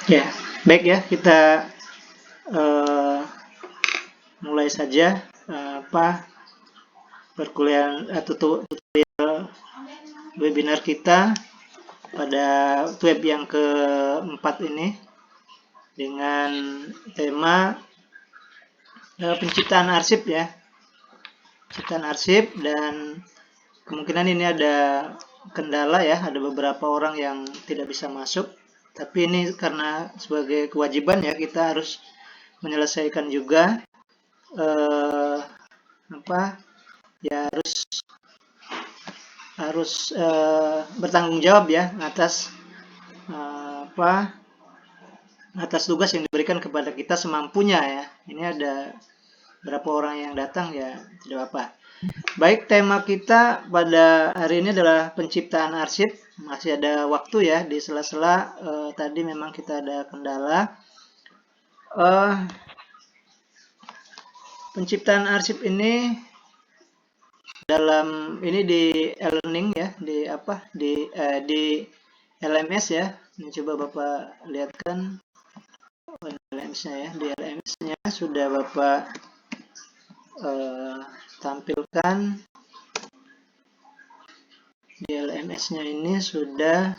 Ya, baik ya, kita eh, mulai saja perkuliahan tutorial webinar kita pada web yang keempat ini dengan tema penciptaan arsip ya, penciptaan arsip. Dan kemungkinan ini ada kendala ya, ada beberapa orang yang tidak bisa masuk, tapi ini karena sebagai kewajiban ya, kita harus menyelesaikan juga eh, apa ya, harus bertanggung jawab ya atas apa atas tugas yang diberikan kepada kita semampunya ya. Ini ada berapa orang yang datang ya, tidak apa. Baik, tema kita pada hari ini adalah penciptaan arsip. Masih ada waktu ya di sela-sela. Tadi memang kita ada kendala. Eh, Penciptaan arsip ini dalam ini di e-learning ya, di LMS ya. Ini coba Bapak lihatkan LMS-nya ya. Di LMS-nya sudah Bapak tampilkan. Di LMS-nya ini sudah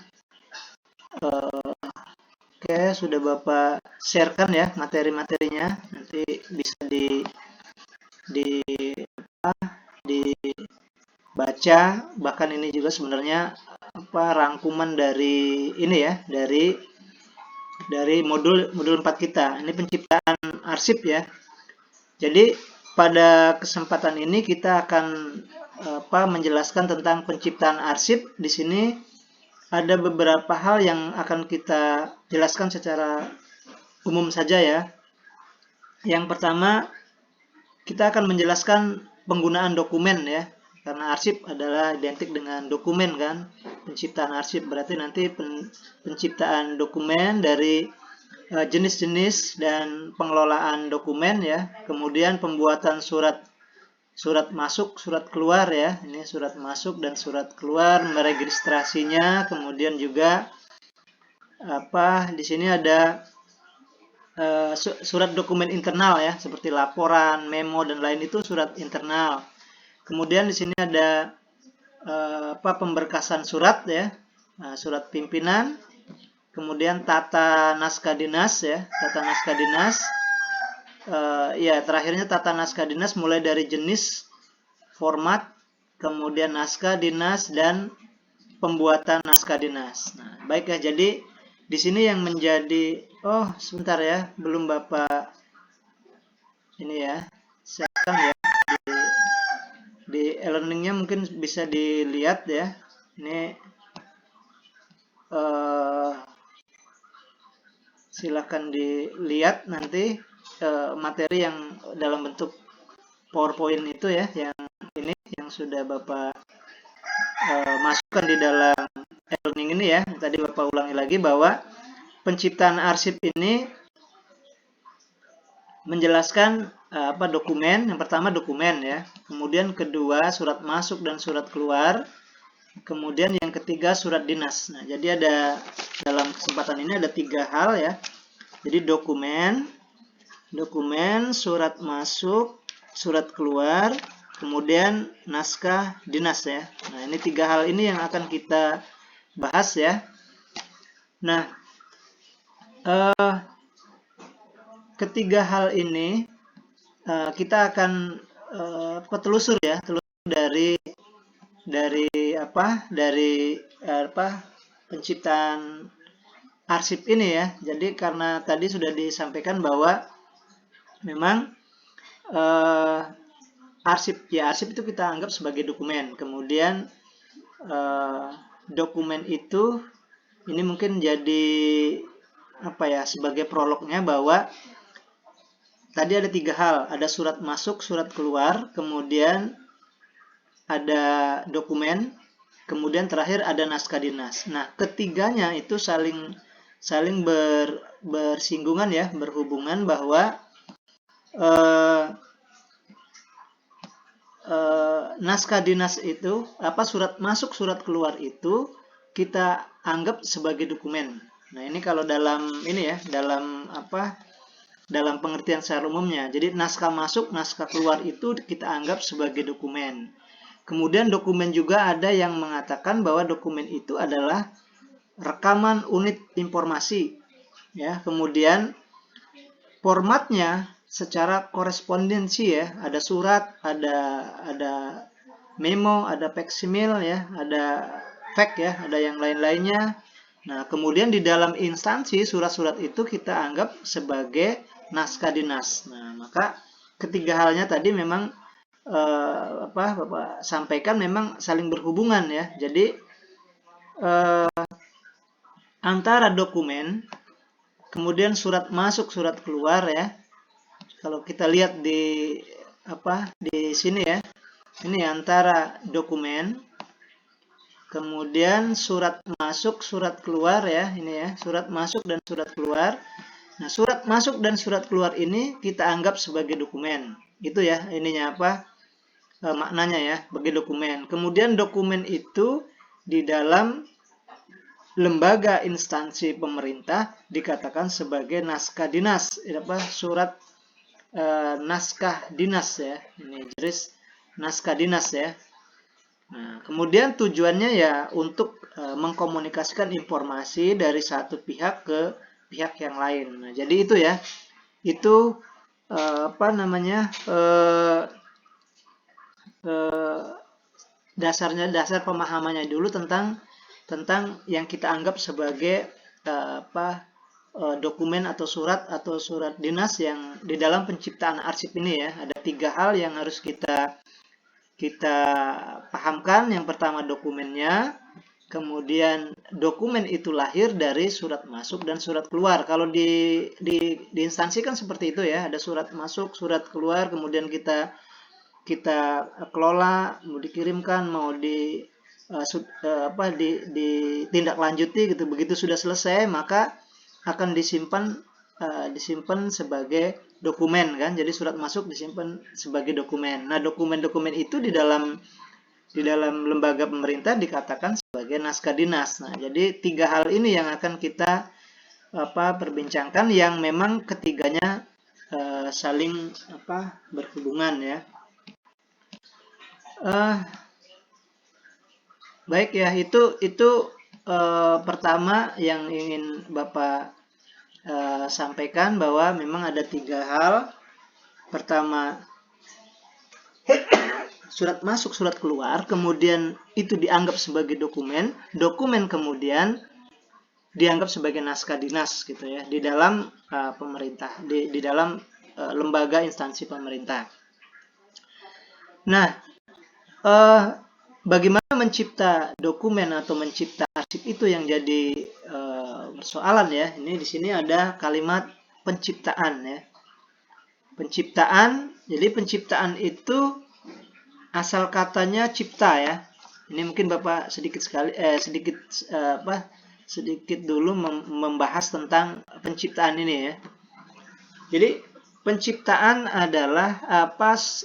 oke, sudah Bapak sharekan ya materi-materinya. Nanti bisa di dibaca. Bahkan ini juga sebenarnya rangkuman dari ini ya, dari modul 4 kita. Ini penciptaan arsip ya. Jadi pada kesempatan ini kita akan menjelaskan tentang penciptaan arsip. Di sini ada beberapa hal yang akan kita jelaskan secara umum saja ya. Yang pertama, kita akan menjelaskan penggunaan dokumen ya. Karena arsip adalah identik dengan dokumen kan. Penciptaan arsip berarti nanti penciptaan dokumen dari jenis-jenis dan pengelolaan dokumen ya. Kemudian pembuatan surat masuk, surat keluar ya. Ini surat masuk dan surat keluar, meregistrasinya. Kemudian juga di sini ada surat dokumen internal ya, seperti laporan, memo dan lain, itu surat internal. Kemudian di sini ada pemberkasan surat ya, surat pimpinan. Kemudian tata naskah dinas ya, tata naskah dinas. Ya, terakhirnya tata naskah dinas mulai dari jenis, format, kemudian naskah dinas dan pembuatan naskah dinas. Nah, baik ya, jadi di sini yang menjadi sebentar ya, belum Bapak ini ya, silakan ya di e-learningnya mungkin bisa dilihat ya. Ini silakan dilihat nanti materi yang dalam bentuk PowerPoint itu ya, yang ini yang sudah Bapak masukkan di dalam e-learning ini ya. Tadi Bapak ulangi lagi bahwa penciptaan arsip ini menjelaskan dokumen. Yang pertama dokumen ya, kemudian kedua surat masuk dan surat keluar, kemudian yang ketiga surat dinas. Nah, jadi ada dalam kesempatan ini ada 3 hal ya. Jadi dokumen, surat masuk, surat keluar, kemudian naskah dinas ya. Nah, ini 3 hal ini yang akan kita bahas ya. Nah, ketiga hal ini kita akan telusur ya, dari penciptaan arsip ini ya. Jadi karena tadi sudah disampaikan bahwa memang arsip itu kita anggap sebagai dokumen. Kemudian dokumen itu ini mungkin jadi sebagai prolognya, bahwa tadi ada 3 hal, ada surat masuk, surat keluar, kemudian ada dokumen, kemudian terakhir ada naskah dinas. Nah, ketiganya itu saling bersinggungan ya, berhubungan, bahwa naskah dinas itu, surat masuk, surat keluar itu kita anggap sebagai dokumen. Nah, ini kalau dalam ini ya, dalam dalam pengertian secara umumnya. Jadi naskah masuk, naskah keluar itu kita anggap sebagai dokumen. Kemudian dokumen juga ada yang mengatakan bahwa dokumen itu adalah rekaman unit informasi, ya. Kemudian formatnya secara korespondensi ya, ada surat, ada memo, ada faksimil ya, ada fax ya, ada yang lain-lainnya. Nah, kemudian di dalam instansi surat-surat itu kita anggap sebagai naskah dinas. Nah, maka ketiga halnya tadi memang Bapak sampaikan memang saling berhubungan ya. Jadi antara dokumen, kemudian surat masuk, surat keluar ya. Kalau kita lihat di di sini ya, ini antara dokumen, kemudian surat masuk, surat keluar ya, ini ya, surat masuk dan surat keluar. Nah, surat masuk dan surat keluar ini kita anggap sebagai dokumen. Itu ya, ininya maknanya ya, bagi dokumen. Kemudian dokumen itu di dalam lembaga instansi pemerintah dikatakan sebagai naskah dinas, surat naskah dinas ya. Ini jenis naskah dinas ya. Nah, kemudian tujuannya ya untuk mengkomunikasikan informasi dari satu pihak ke pihak yang lain. Nah, jadi itu ya, itu dasar pemahamannya dulu tentang yang kita anggap sebagai dokumen atau surat dinas yang di dalam penciptaan arsip ini ya. Ada 3 hal yang harus kita pahamkan. Yang pertama dokumennya, kemudian dokumen itu lahir dari surat masuk dan surat keluar. Kalau di instansi kan seperti itu ya, ada surat masuk, surat keluar, kemudian kita kelola, mau dikirimkan, mau ditindaklanjuti gitu. Begitu sudah selesai maka akan disimpan sebagai dokumen kan. Jadi surat masuk disimpan sebagai dokumen. Nah, dokumen-dokumen itu di dalam lembaga pemerintah dikatakan sebagai naskah dinas. Nah, jadi 3 hal ini yang akan kita perbincangkan, yang memang ketiganya saling berhubungan ya. Baik ya, itu pertama yang ingin Bapak sampaikan, bahwa memang ada 3 hal. Pertama, surat masuk, surat keluar, kemudian itu dianggap sebagai dokumen, kemudian dianggap sebagai naskah dinas gitu ya, di dalam pemerintah, di dalam lembaga instansi pemerintah. Nah, bagaimana mencipta dokumen atau mencipta arsip itu yang jadi persoalan ya. Ini di sini ada kalimat penciptaan ya. Penciptaan, jadi penciptaan itu asal katanya cipta ya. Ini mungkin Bapak sedikit dulu membahas tentang penciptaan ini ya. Jadi penciptaan adalah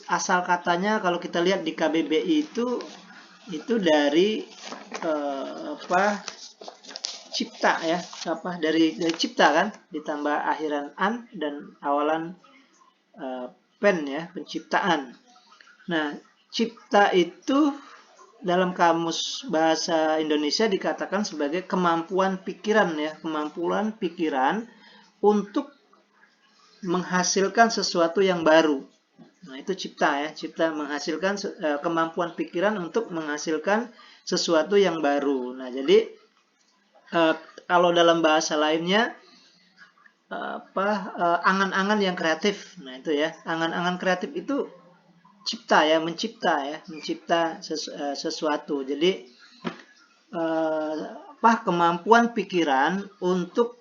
asal katanya, kalau kita lihat di KBBI itu dari cipta ya, dari cipta kan, ditambah akhiran an dan awalan pen ya, penciptaan. Nah, cipta itu dalam kamus bahasa Indonesia dikatakan sebagai kemampuan pikiran ya, kemampuan pikiran untuk menghasilkan sesuatu yang baru. Nah, itu cipta ya, cipta menghasilkan kemampuan pikiran untuk menghasilkan sesuatu yang baru. Nah, jadi kalau dalam bahasa lainnya angan-angan yang kreatif. Nah, itu ya, angan-angan kreatif itu cipta ya, mencipta sesuatu. Jadi kemampuan pikiran untuk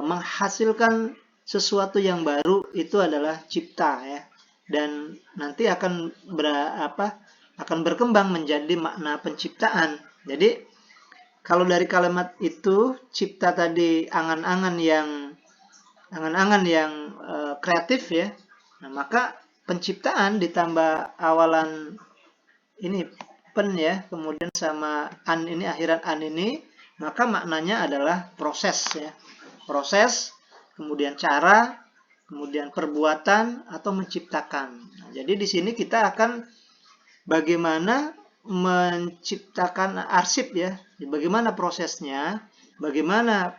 menghasilkan sesuatu yang baru itu adalah cipta ya, dan nanti akan berkembang menjadi makna penciptaan. Jadi kalau dari kalimat itu cipta tadi angan-angan yang kreatif ya, nah, maka penciptaan ditambah awalan ini pen ya, kemudian sama an ini, akhiran an ini, maka maknanya adalah proses ya. Proses, kemudian cara, kemudian perbuatan atau menciptakan. Nah, jadi di sini kita akan bagaimana menciptakan arsip ya, bagaimana prosesnya, bagaimana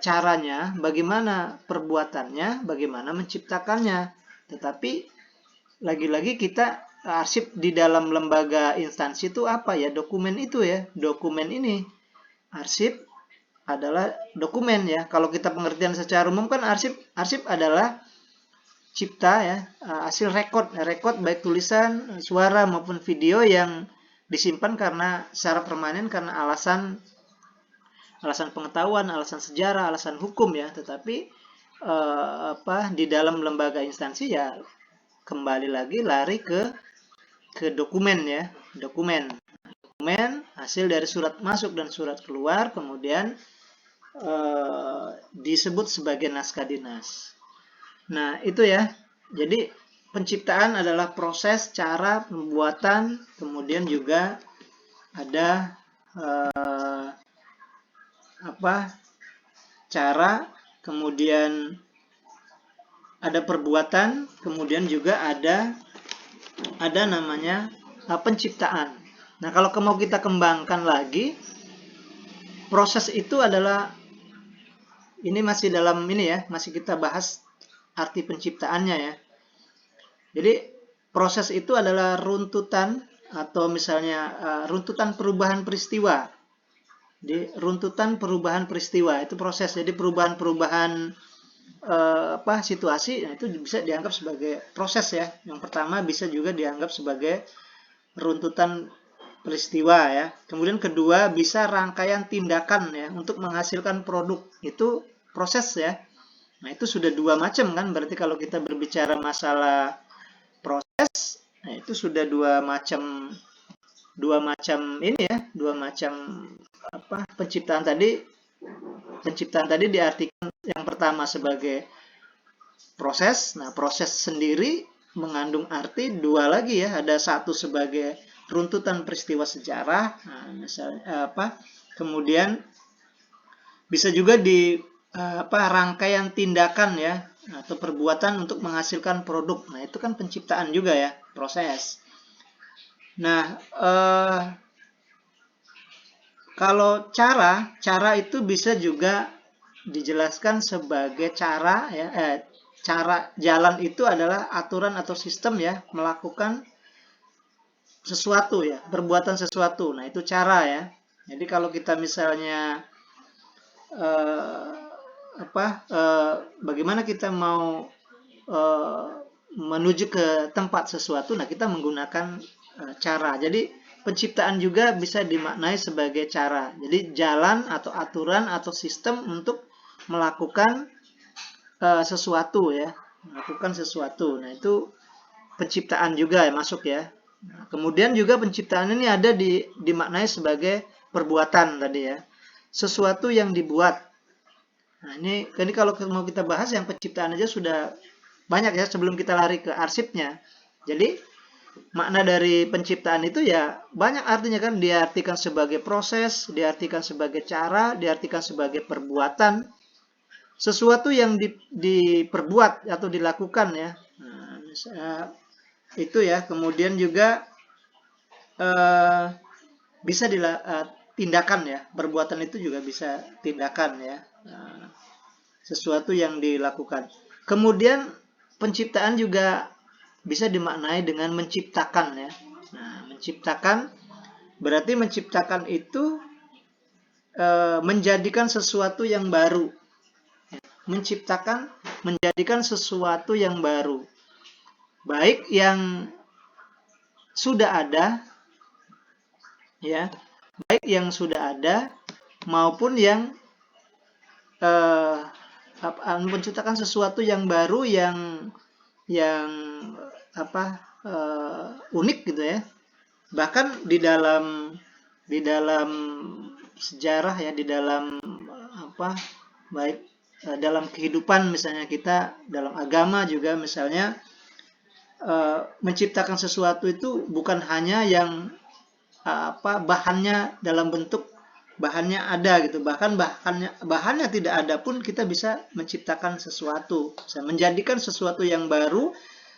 caranya, bagaimana perbuatannya, bagaimana menciptakannya. Tetapi lagi-lagi kita arsip di dalam lembaga instansi itu apa ya? Dokumen itu ya, dokumen ini. Arsip adalah dokumen ya. Kalau kita pengertian secara umum kan arsip adalah cipta ya, hasil rekod baik tulisan, suara maupun video yang disimpan karena secara permanen karena alasan pengetahuan, alasan sejarah, alasan hukum ya. Tetapi di dalam lembaga instansi ya kembali lagi lari ke dokumen ya, dokumen hasil dari surat masuk dan surat keluar, kemudian disebut sebagai naskah dinas. Nah itu ya, jadi penciptaan adalah proses, cara, pembuatan, kemudian juga ada cara, kemudian ada perbuatan, kemudian juga ada namanya penciptaan. Nah, kalau mau kita kembangkan lagi, proses itu adalah, ini masih dalam ini ya, masih kita bahas arti penciptaannya ya. Jadi proses itu adalah runtutan atau misalnya runtutan perubahan peristiwa. Di runtutan perubahan peristiwa itu proses. Jadi perubahan-perubahan situasi, nah itu bisa dianggap sebagai proses ya. Yang pertama bisa juga dianggap sebagai runtutan peristiwa ya. Kemudian kedua bisa rangkaian tindakan ya untuk menghasilkan produk, itu proses ya. Nah itu sudah dua macam kan, berarti kalau kita berbicara masalah proses, nah itu sudah dua macam ini ya, dua macam penciptaan tadi. Penciptaan tadi diartikan yang pertama sebagai proses. Nah, proses sendiri mengandung arti dua lagi ya. Ada satu sebagai runtutan peristiwa sejarah. Nah, misalnya kemudian bisa juga di rangkaian tindakan ya atau perbuatan untuk menghasilkan produk. Nah, itu kan penciptaan juga ya, proses. Nah, kalau cara itu bisa juga dijelaskan sebagai cara ya, cara jalan itu adalah aturan atau sistem ya melakukan sesuatu ya, perbuatan sesuatu. Nah, itu cara ya. Jadi kalau kita misalnya bagaimana kita mau menuju ke tempat sesuatu, nah kita menggunakan cara. Jadi penciptaan juga bisa dimaknai sebagai cara. Jadi jalan atau aturan atau sistem untuk melakukan sesuatu ya, melakukan sesuatu. Nah itu penciptaan juga ya masuk ya. Nah, kemudian juga penciptaan ini ada dimaknai sebagai perbuatan tadi ya, sesuatu yang dibuat. Nah ini kalau mau kita bahas yang penciptaan aja sudah banyak ya sebelum kita lari ke arsipnya. Jadi makna dari penciptaan itu ya banyak artinya kan, diartikan sebagai proses, diartikan sebagai cara, diartikan sebagai perbuatan, sesuatu yang diperbuat atau dilakukan ya. Nah, itu ya. Kemudian juga bisa tindakan ya, perbuatan itu juga bisa tindakan ya, sesuatu yang dilakukan. Kemudian penciptaan juga bisa dimaknai dengan menciptakan ya. Nah, menciptakan berarti menciptakan itu menjadikan sesuatu yang baru. Menciptakan, menjadikan sesuatu yang baru. Baik yang sudah ada ya, baik yang sudah ada maupun yang menciptakan sesuatu yang baru yang unik gitu ya. Bahkan di dalam sejarah ya, di dalam baik dalam kehidupan misalnya kita, dalam agama juga misalnya menciptakan sesuatu itu bukan hanya yang bahannya dalam bentuk bahannya ada gitu, bahkan bahannya tidak ada pun kita bisa menciptakan sesuatu, bisa menjadikan sesuatu yang baru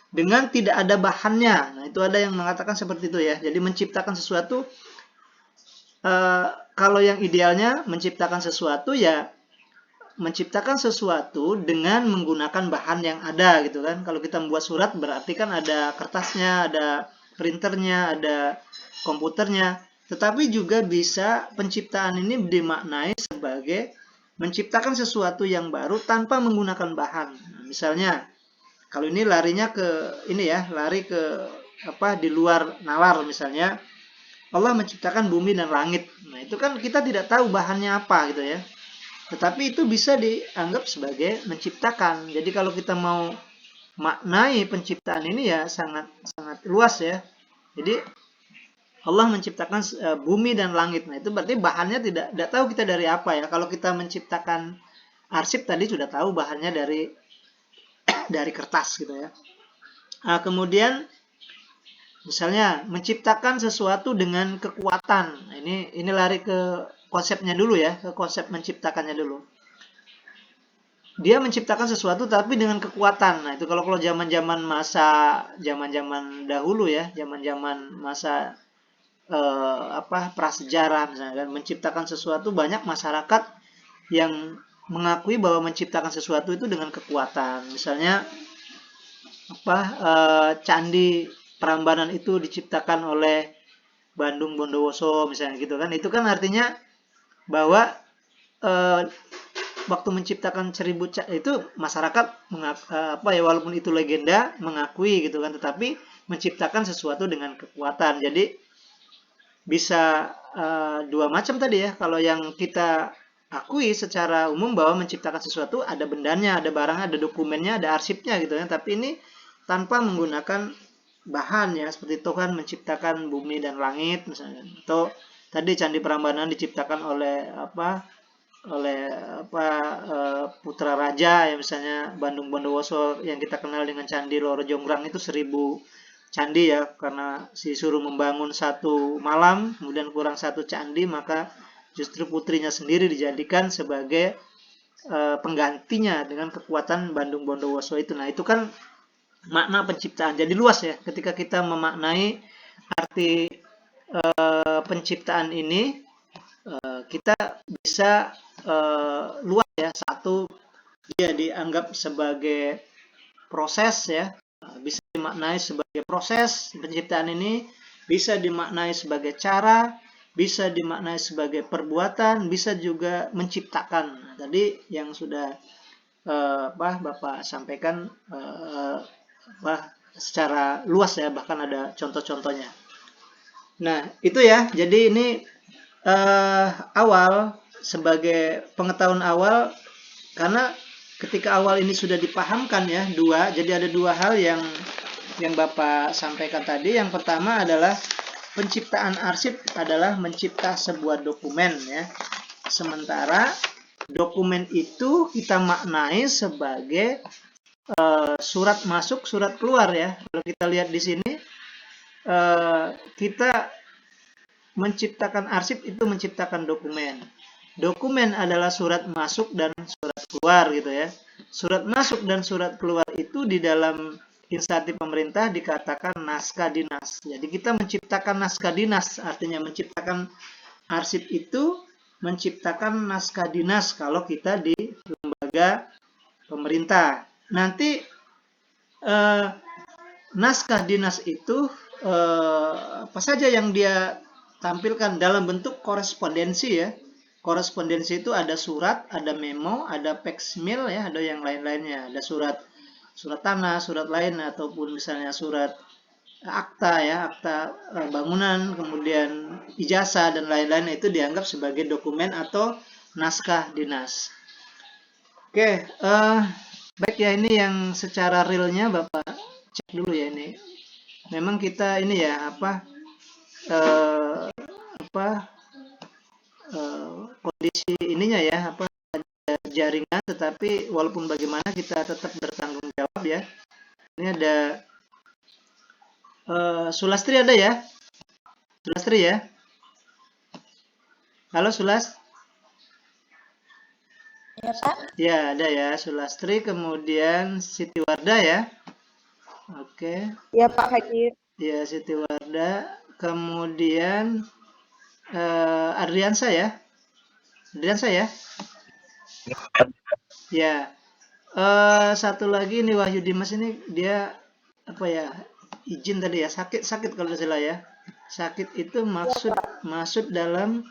dengan tidak ada bahannya. Nah, itu ada yang mengatakan seperti itu ya. Jadi menciptakan sesuatu, kalau yang idealnya menciptakan sesuatu ya menciptakan sesuatu dengan menggunakan bahan yang ada gitu kan. Kalau kita membuat surat berarti kan ada kertasnya, ada printernya, ada komputernya. Tetapi juga bisa penciptaan ini dimaknai sebagai menciptakan sesuatu yang baru tanpa menggunakan bahan. Nah, misalnya kalau ini larinya ke ini ya, lari ke di luar nalar misalnya. Allah menciptakan bumi dan langit. Nah, itu kan kita tidak tahu bahannya apa gitu ya. Tetapi itu bisa dianggap sebagai menciptakan. Jadi kalau kita mau maknai penciptaan ini ya sangat sangat luas ya. Jadi Allah menciptakan bumi dan langit. Nah, itu berarti bahannya tidak tahu kita dari apa ya. Kalau kita menciptakan arsip tadi sudah tahu bahannya dari kertas gitu ya. Nah, kemudian misalnya menciptakan sesuatu dengan kekuatan. Nah, ini lari ke konsepnya dulu ya, ke konsep menciptakannya dulu. Dia menciptakan sesuatu tapi dengan kekuatan. Nah, itu kalau zaman-zaman dahulu ya, zaman-zaman masa prasejarah misalnya kan, menciptakan sesuatu, banyak masyarakat yang mengakui bahwa menciptakan sesuatu itu dengan kekuatan. Misalnya candi Prambanan itu diciptakan oleh Bandung Bondowoso misalnya gitu kan. Itu kan artinya bahwa waktu menciptakan 1000 itu masyarakat walaupun itu legenda mengakui gitu kan, tetapi menciptakan sesuatu dengan kekuatan. Jadi bisa dua macam tadi ya. Kalau yang kita akui secara umum bahwa menciptakan sesuatu ada bendanya, ada barangnya, ada dokumennya, ada arsipnya gitu ya. Tapi ini tanpa menggunakan bahan ya, seperti itu kan menciptakan bumi dan langit misalnya. Atau tadi Candi Prambanan diciptakan oleh putra raja ya, misalnya Bandung Bondowoso yang kita kenal dengan Candi Loro Jonggrang itu 1000 candi ya, karena disuruh membangun satu malam kemudian kurang satu candi, maka justru putrinya sendiri dijadikan sebagai penggantinya dengan kekuatan Bandung Bondowoso itu. Nah, itu kan makna penciptaan. Jadi luas ya ketika kita memaknai arti penciptaan ini, kita bisa luas ya. Satu, dia dianggap sebagai proses ya, bisa dimaknai sebagai proses penciptaan ini, bisa dimaknai sebagai cara, bisa dimaknai sebagai perbuatan, bisa juga menciptakan. Nah, tadi yang sudah Bapak sampaikan secara luas ya, bahkan ada contoh-contohnya. Nah, itu ya. Jadi ini awal, sebagai pengetahuan awal, karena ketika awal ini sudah dipahamkan ya, jadi ada dua hal yang Bapak sampaikan tadi. Yang pertama adalah penciptaan arsip adalah mencipta sebuah dokumen ya. Sementara dokumen itu kita maknai sebagai surat masuk, surat keluar ya. Kalau kita lihat di sini, kita menciptakan arsip itu menciptakan dokumen. Dokumen adalah surat masuk dan surat keluar gitu ya. Surat masuk dan surat keluar itu di dalam instansi pemerintah dikatakan naskah dinas. Jadi kita menciptakan naskah dinas, artinya menciptakan arsip itu menciptakan naskah dinas kalau kita di lembaga pemerintah. Nanti naskah dinas itu apa saja yang dia tampilkan dalam bentuk korespondensi ya. Korespondensi itu ada surat, ada memo, ada faksmil ya, ada yang lain-lainnya. Ada surat tanah, surat lain, ataupun misalnya surat akta ya, akta bangunan, kemudian ijazah dan lain-lain, itu dianggap sebagai dokumen atau naskah dinas. Oke, baik ya, ini yang secara realnya Bapak cek dulu ya ini. Memang kita ini ya kondisi ininya ya jaringan, tetapi walaupun bagaimana kita tetap bertanggung jawab ya. Ini ada Sulastri ada ya? Sulastri ya? Halo Sulas? Ya, Pak. Ya, ada ya. Sulastri, kemudian Siti Wardah ya. Oke. Ya, Pak Hadir. Ya, Siti Wardah. Kemudian Adriansa ya. Adriansa ya. Ya. Satu lagi nih Wahyu Dimas ini dia apa ya? Izin tadi ya. Sakit kalau tidak salah ya. Sakit itu maksud dalam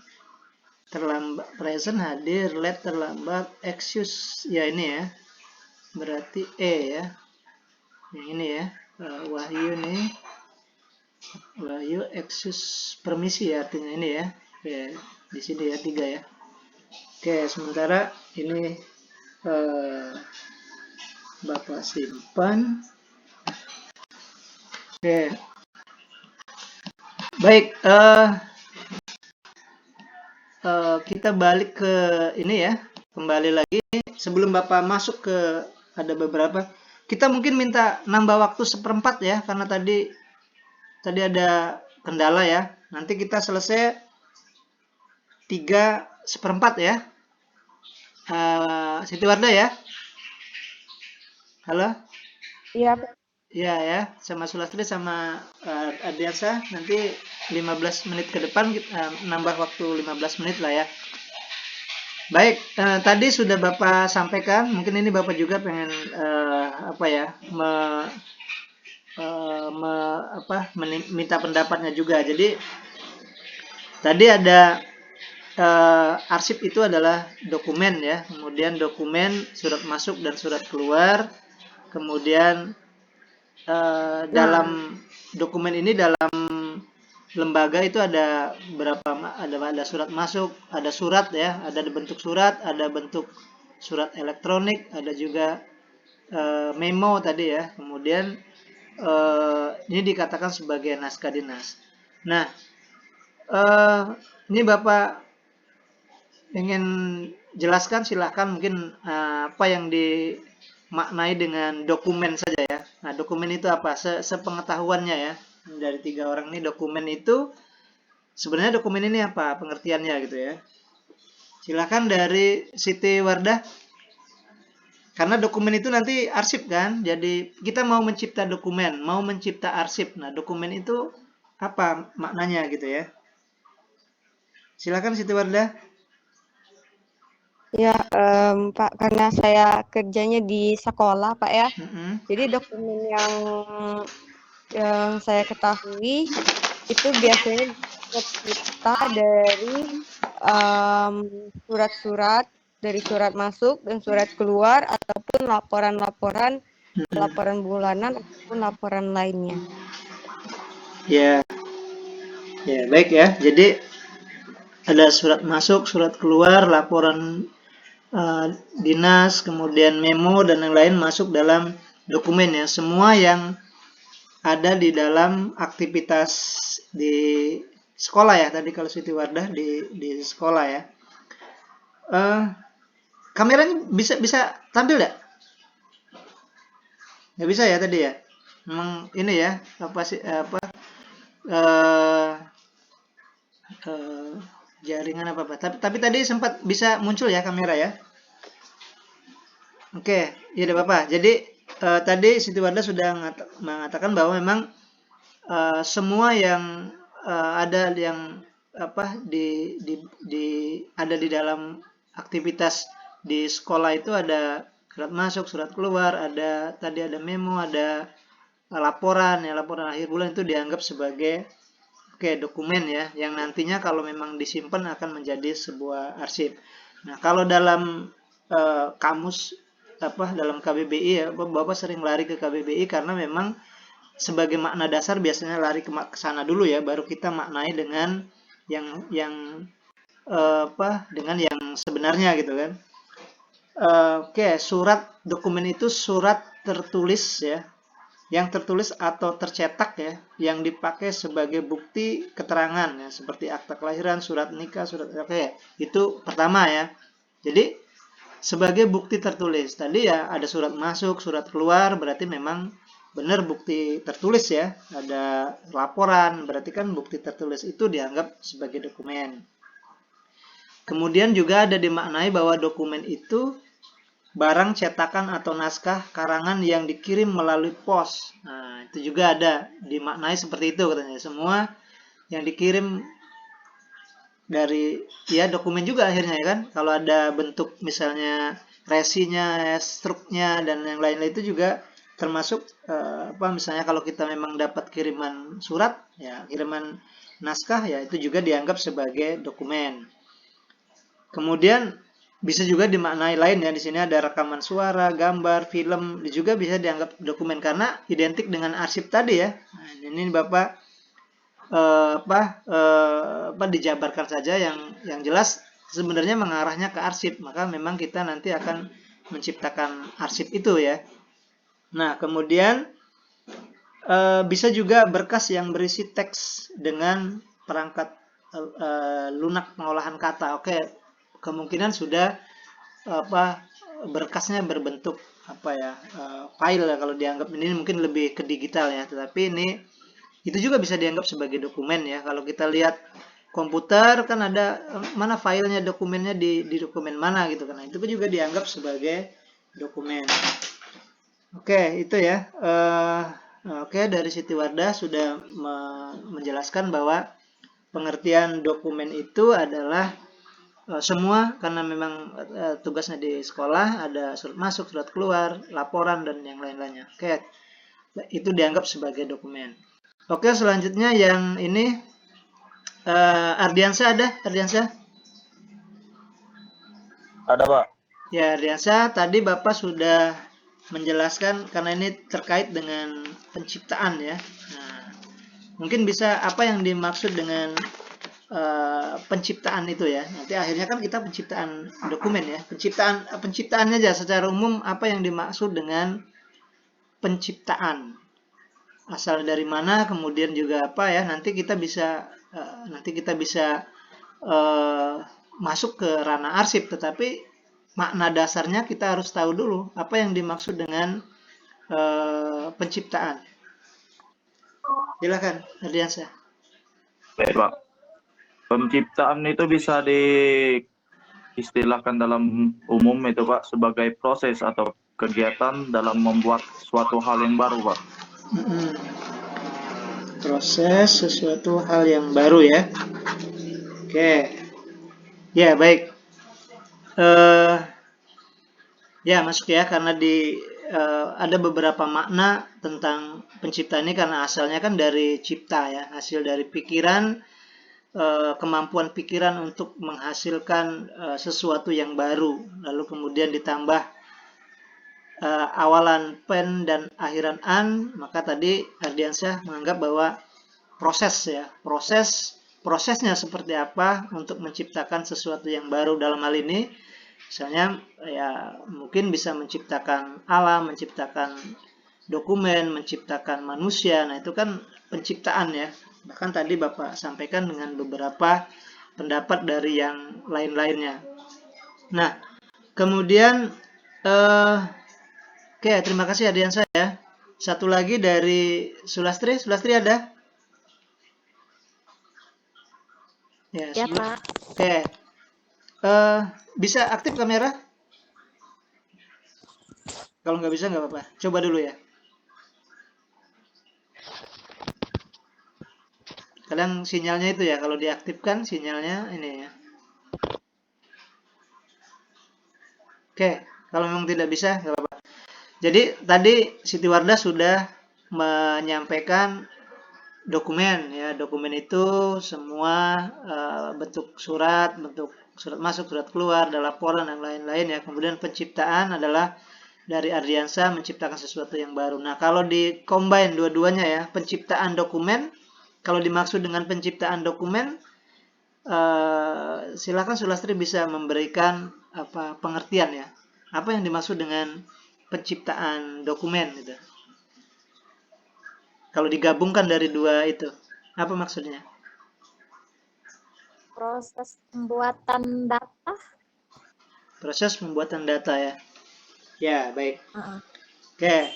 terlambat, present hadir, late terlambat, excuse ya ini ya. Berarti ya. Yang ini ya. Wahyu nih. Wahyu excuse permisi ya artinya ini ya. Oke, di sini ya 3 ya. Oke, sementara ini Bapak simpan. Oke. Baik, kita balik ke ini ya. Kembali lagi sebelum Bapak masuk ke ada beberapa. Kita mungkin minta nambah waktu 1/4 ya karena tadi ada kendala ya. Nanti kita selesai 3/4 ya. Siti Wardah ya. Halo? Iya, Iya ya, sama Sulastri sama Adiansa nanti 15 menit ke depan nambah waktu 15 menit lah ya. Baik, tadi sudah Bapak sampaikan, mungkin ini Bapak juga pengen apa ya, minta pendapatnya juga. Jadi tadi ada arsip itu adalah dokumen ya, kemudian dokumen surat masuk dan surat keluar, kemudian dalam dokumen ini dalam lembaga itu ada ada surat masuk, ada surat ya, ada bentuk surat, ada bentuk surat elektronik, ada juga memo tadi ya. Kemudian ini dikatakan sebagai naskah dinas. Nah, ini Bapak ingin jelaskan silahkan mungkin apa yang dimaknai dengan dokumen saja ya. Nah, dokumen itu apa? Sepengetahuannya ya dari 3 orang ini, dokumen itu sebenarnya dokumen ini apa pengertiannya gitu ya. Silahkan dari Siti Wardah. Karena dokumen itu nanti arsip kan. Jadi kita mau mencipta dokumen, mau mencipta arsip. Nah, dokumen itu apa maknanya gitu ya. Silakan Siti Wardah. Ya, Pak, karena saya kerjanya di sekolah, Pak ya. Jadi dokumen yang saya ketahui itu biasanya kita dari surat-surat, dari surat masuk dan surat keluar, ataupun laporan bulanan ataupun laporan lainnya. Ya, baik ya. Jadi ada surat masuk, surat keluar, laporan dinas, kemudian memo dan yang lain masuk dalam dokumen ya. Semua yang ada di dalam aktivitas di sekolah ya. Tadi kalau Siti Wardah di sekolah ya. Kameranya bisa tampil nggak? Nggak bisa ya tadi ya. Memang ini ya jaringan apa. Tapi tadi sempat bisa muncul ya kamera ya. Oke, ya udah Bapak. Jadi tadi Siti Wardah sudah mengatakan bahwa memang semua yang ada yang ada di dalam aktivitas di sekolah itu ada surat masuk, surat keluar, tadi ada memo, ada laporan akhir bulan itu dianggap sebagai dokumen ya, yang nantinya kalau memang disimpan akan menjadi sebuah arsip. Nah, kalau dalam kamus dalam KBBI ya, Bapak sering lari ke KBBI karena memang sebagai makna dasar biasanya lari ke sana dulu ya, baru kita maknai dengan yang dengan yang sebenarnya gitu kan. Surat dokumen itu surat tertulis ya, yang tertulis atau tercetak ya, yang dipakai sebagai bukti keterangan ya, seperti akta kelahiran, surat nikah, surat itu pertama ya. Jadi sebagai bukti tertulis tadi ya, ada surat masuk, surat keluar, berarti memang benar bukti tertulis ya, ada laporan, berarti kan bukti tertulis itu dianggap sebagai dokumen. Kemudian juga ada dimaknai bahwa dokumen itu barang cetakan atau naskah karangan yang dikirim melalui pos. Nah, itu juga ada dimaknai seperti itu katanya. Semua yang dikirim dari ya dokumen juga akhirnya ya kan. Kalau ada bentuk misalnya resinya, struknya dan yang lain-lain itu juga termasuk apa misalnya kalau kita memang dapat kiriman surat ya, kiriman naskah ya itu juga dianggap sebagai dokumen. Kemudian bisa juga dimaknai lain ya, di sini ada rekaman suara, gambar, film juga bisa dianggap dokumen karena identik dengan arsip tadi ya. Nah, ini Bapak dijabarkan saja yang jelas sebenarnya mengarahnya ke arsip, maka memang kita nanti akan menciptakan arsip itu ya. Nah, kemudian bisa juga berkas yang berisi teks dengan perangkat lunak pengolahan kata. Oke, kemungkinan sudah berkasnya berbentuk file ya, kalau dianggap ini mungkin lebih ke digital ya, tetapi ini itu juga bisa dianggap sebagai dokumen ya. Kalau kita lihat komputer kan ada mana filenya, dokumennya di dokumen mana gitu kan, itu juga dianggap sebagai dokumen. Oke, itu ya. Oke, dari Siti Wardah sudah menjelaskan bahwa pengertian dokumen itu adalah semua, karena memang tugasnya di sekolah ada surat masuk, surat keluar, laporan dan yang lain-lainnya. Oke, itu dianggap sebagai dokumen. Oke, selanjutnya yang ini Ardiansyah ada? Ardiansyah? Ada, Pak. Ya, Ardiansyah, tadi Bapak sudah menjelaskan karena ini terkait dengan penciptaan ya. Nah, mungkin bisa apa yang dimaksud dengan penciptaan itu ya. Nanti akhirnya kan kita penciptaan dokumen ya. Penciptaannya aja secara umum apa yang dimaksud dengan penciptaan. Asal dari mana, kemudian juga apa ya. Nanti kita bisa masuk ke ranah arsip, tetapi makna dasarnya kita harus tahu dulu apa yang dimaksud dengan penciptaan. Silakan, Ardiansyah. Baik, Pak. Penciptaan itu bisa diistilahkan dalam umum itu, Pak, sebagai proses atau kegiatan dalam membuat suatu hal yang baru, Pak. Proses sesuatu hal yang baru ya. Oke. Ya, baik. Ya, masuk ya, karena ada beberapa makna tentang pencipta ini karena asalnya kan dari cipta ya, hasil dari pikiran, kemampuan pikiran untuk menghasilkan sesuatu yang baru, lalu kemudian ditambah awalan pen dan akhiran an, maka tadi Ardiansyah menganggap bahwa prosesnya seperti apa untuk menciptakan sesuatu yang baru. Dalam hal ini misalnya ya mungkin bisa menciptakan alam, menciptakan dokumen, menciptakan manusia. Nah, itu kan penciptaan ya. Bahkan tadi Bapak sampaikan dengan beberapa pendapat dari yang lain-lainnya. Nah, kemudian oke, terima kasih Ardiansyah ya. Satu lagi dari Sulastri. Sulastri ada? Ya, Pak. Oke. Bisa aktif kamera? Kalau nggak bisa nggak apa-apa. Coba dulu ya. Kadang sinyalnya itu ya, kalau diaktifkan sinyalnya ini ya. Oke, kalau memang tidak bisa nggak apa-apa. Jadi tadi Siti Wardah sudah menyampaikan dokumen ya. Dokumen itu semua bentuk surat masuk, surat keluar, ada laporan dan lain-lain ya. Kemudian penciptaan adalah dari Ardiansyah menciptakan sesuatu yang baru. Nah, kalau di combine dua-duanya ya, penciptaan dokumen, kalau dimaksud dengan penciptaan dokumen, silakan Sulastri bisa memberikan pengertian ya. Apa yang dimaksud dengan penciptaan dokumen gitu. Kalau digabungkan dari dua itu, apa maksudnya? Proses pembuatan data. Proses pembuatan data ya. Ya, baik. Uh-uh. Oke.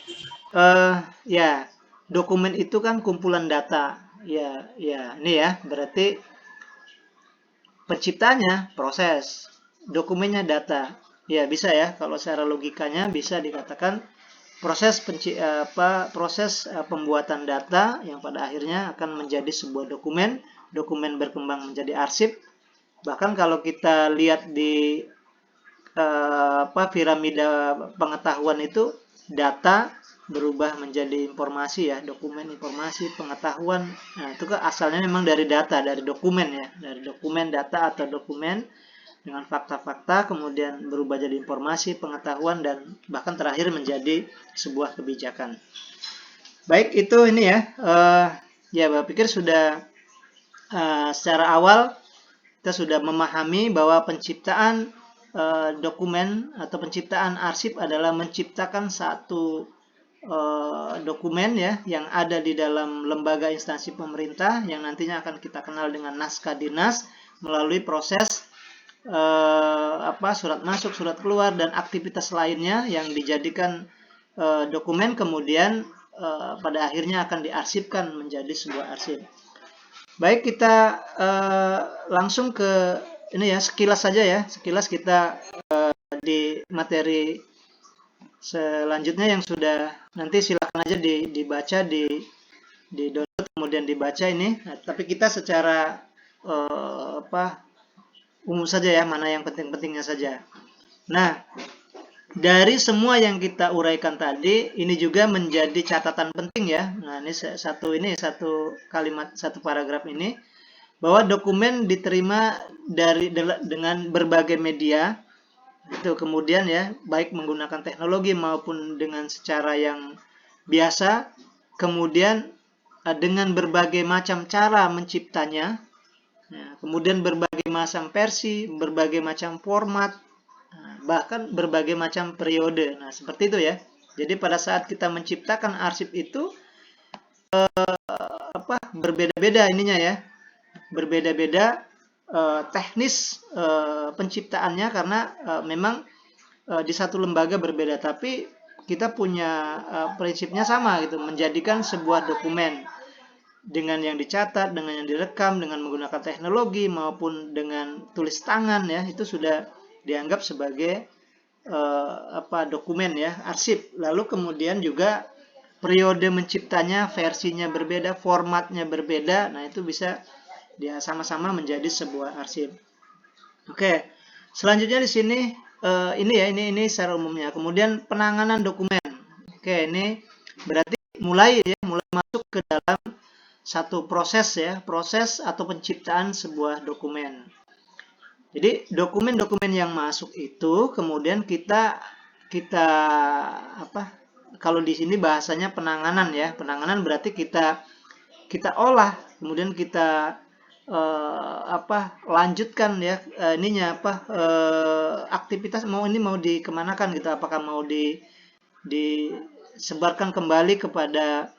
Ya, dokumen itu kan kumpulan data. Ya, ya, ini ya, berarti penciptanya proses, dokumennya data. Ya, bisa ya, kalau secara logikanya bisa dikatakan proses pembuatan data yang pada akhirnya akan menjadi sebuah dokumen, dokumen berkembang menjadi arsip. Bahkan kalau kita lihat di piramida pengetahuan itu, data berubah menjadi informasi ya, dokumen, informasi, pengetahuan. Nah, itu kan asalnya memang dari data, dari dokumen ya, dari dokumen data atau dokumen dengan fakta-fakta, kemudian berubah jadi informasi, pengetahuan, dan bahkan terakhir menjadi sebuah kebijakan. Baik, itu ini ya. Ya, Bapak pikir sudah secara awal kita sudah memahami bahwa penciptaan dokumen atau penciptaan arsip adalah menciptakan satu dokumen ya yang ada di dalam lembaga instansi pemerintah yang nantinya akan kita kenal dengan naskah dinas melalui proses surat masuk, surat keluar, dan aktivitas lainnya yang dijadikan dokumen kemudian pada akhirnya akan diarsipkan menjadi sebuah arsip. Baik, kita langsung ke ini ya, sekilas saja ya, sekilas kita di materi selanjutnya yang sudah nanti silakan aja dibaca, di download kemudian dibaca ini. Nah, tapi kita secara umum saja ya, mana yang penting-pentingnya saja. Nah, dari semua yang kita uraikan tadi, ini juga menjadi catatan penting ya. Nah, ini satu kalimat, satu paragraf ini, bahwa dokumen diterima dengan berbagai media, itu kemudian ya, baik menggunakan teknologi maupun dengan secara yang biasa, kemudian dengan berbagai macam cara menciptanya, kemudian berbagai macam versi, berbagai macam format, bahkan berbagai macam periode. Nah, seperti itu ya. Jadi pada saat kita menciptakan arsip itu berbeda-beda ininya ya. Berbeda-beda teknis penciptaannya karena memang di satu lembaga berbeda, tapi kita punya prinsipnya sama gitu, menjadikan sebuah dokumen dengan yang dicatat, dengan yang direkam, dengan menggunakan teknologi maupun dengan tulis tangan ya, itu sudah dianggap sebagai dokumen ya, arsip. Lalu kemudian juga periode menciptanya, versinya berbeda, formatnya berbeda. Nah, itu bisa dia sama-sama menjadi sebuah arsip. Oke. Selanjutnya di sini ini secara umumnya. Kemudian penanganan dokumen. Oke, ini berarti mulai masuk ke dalam satu proses ya, proses atau penciptaan sebuah dokumen. Jadi dokumen-dokumen yang masuk itu kemudian kita kalau di sini bahasanya penanganan ya. Penanganan berarti kita olah, kemudian kita lanjutkan ya aktivitas mau dikemanakan gitu, apakah mau disebarkan kembali kepada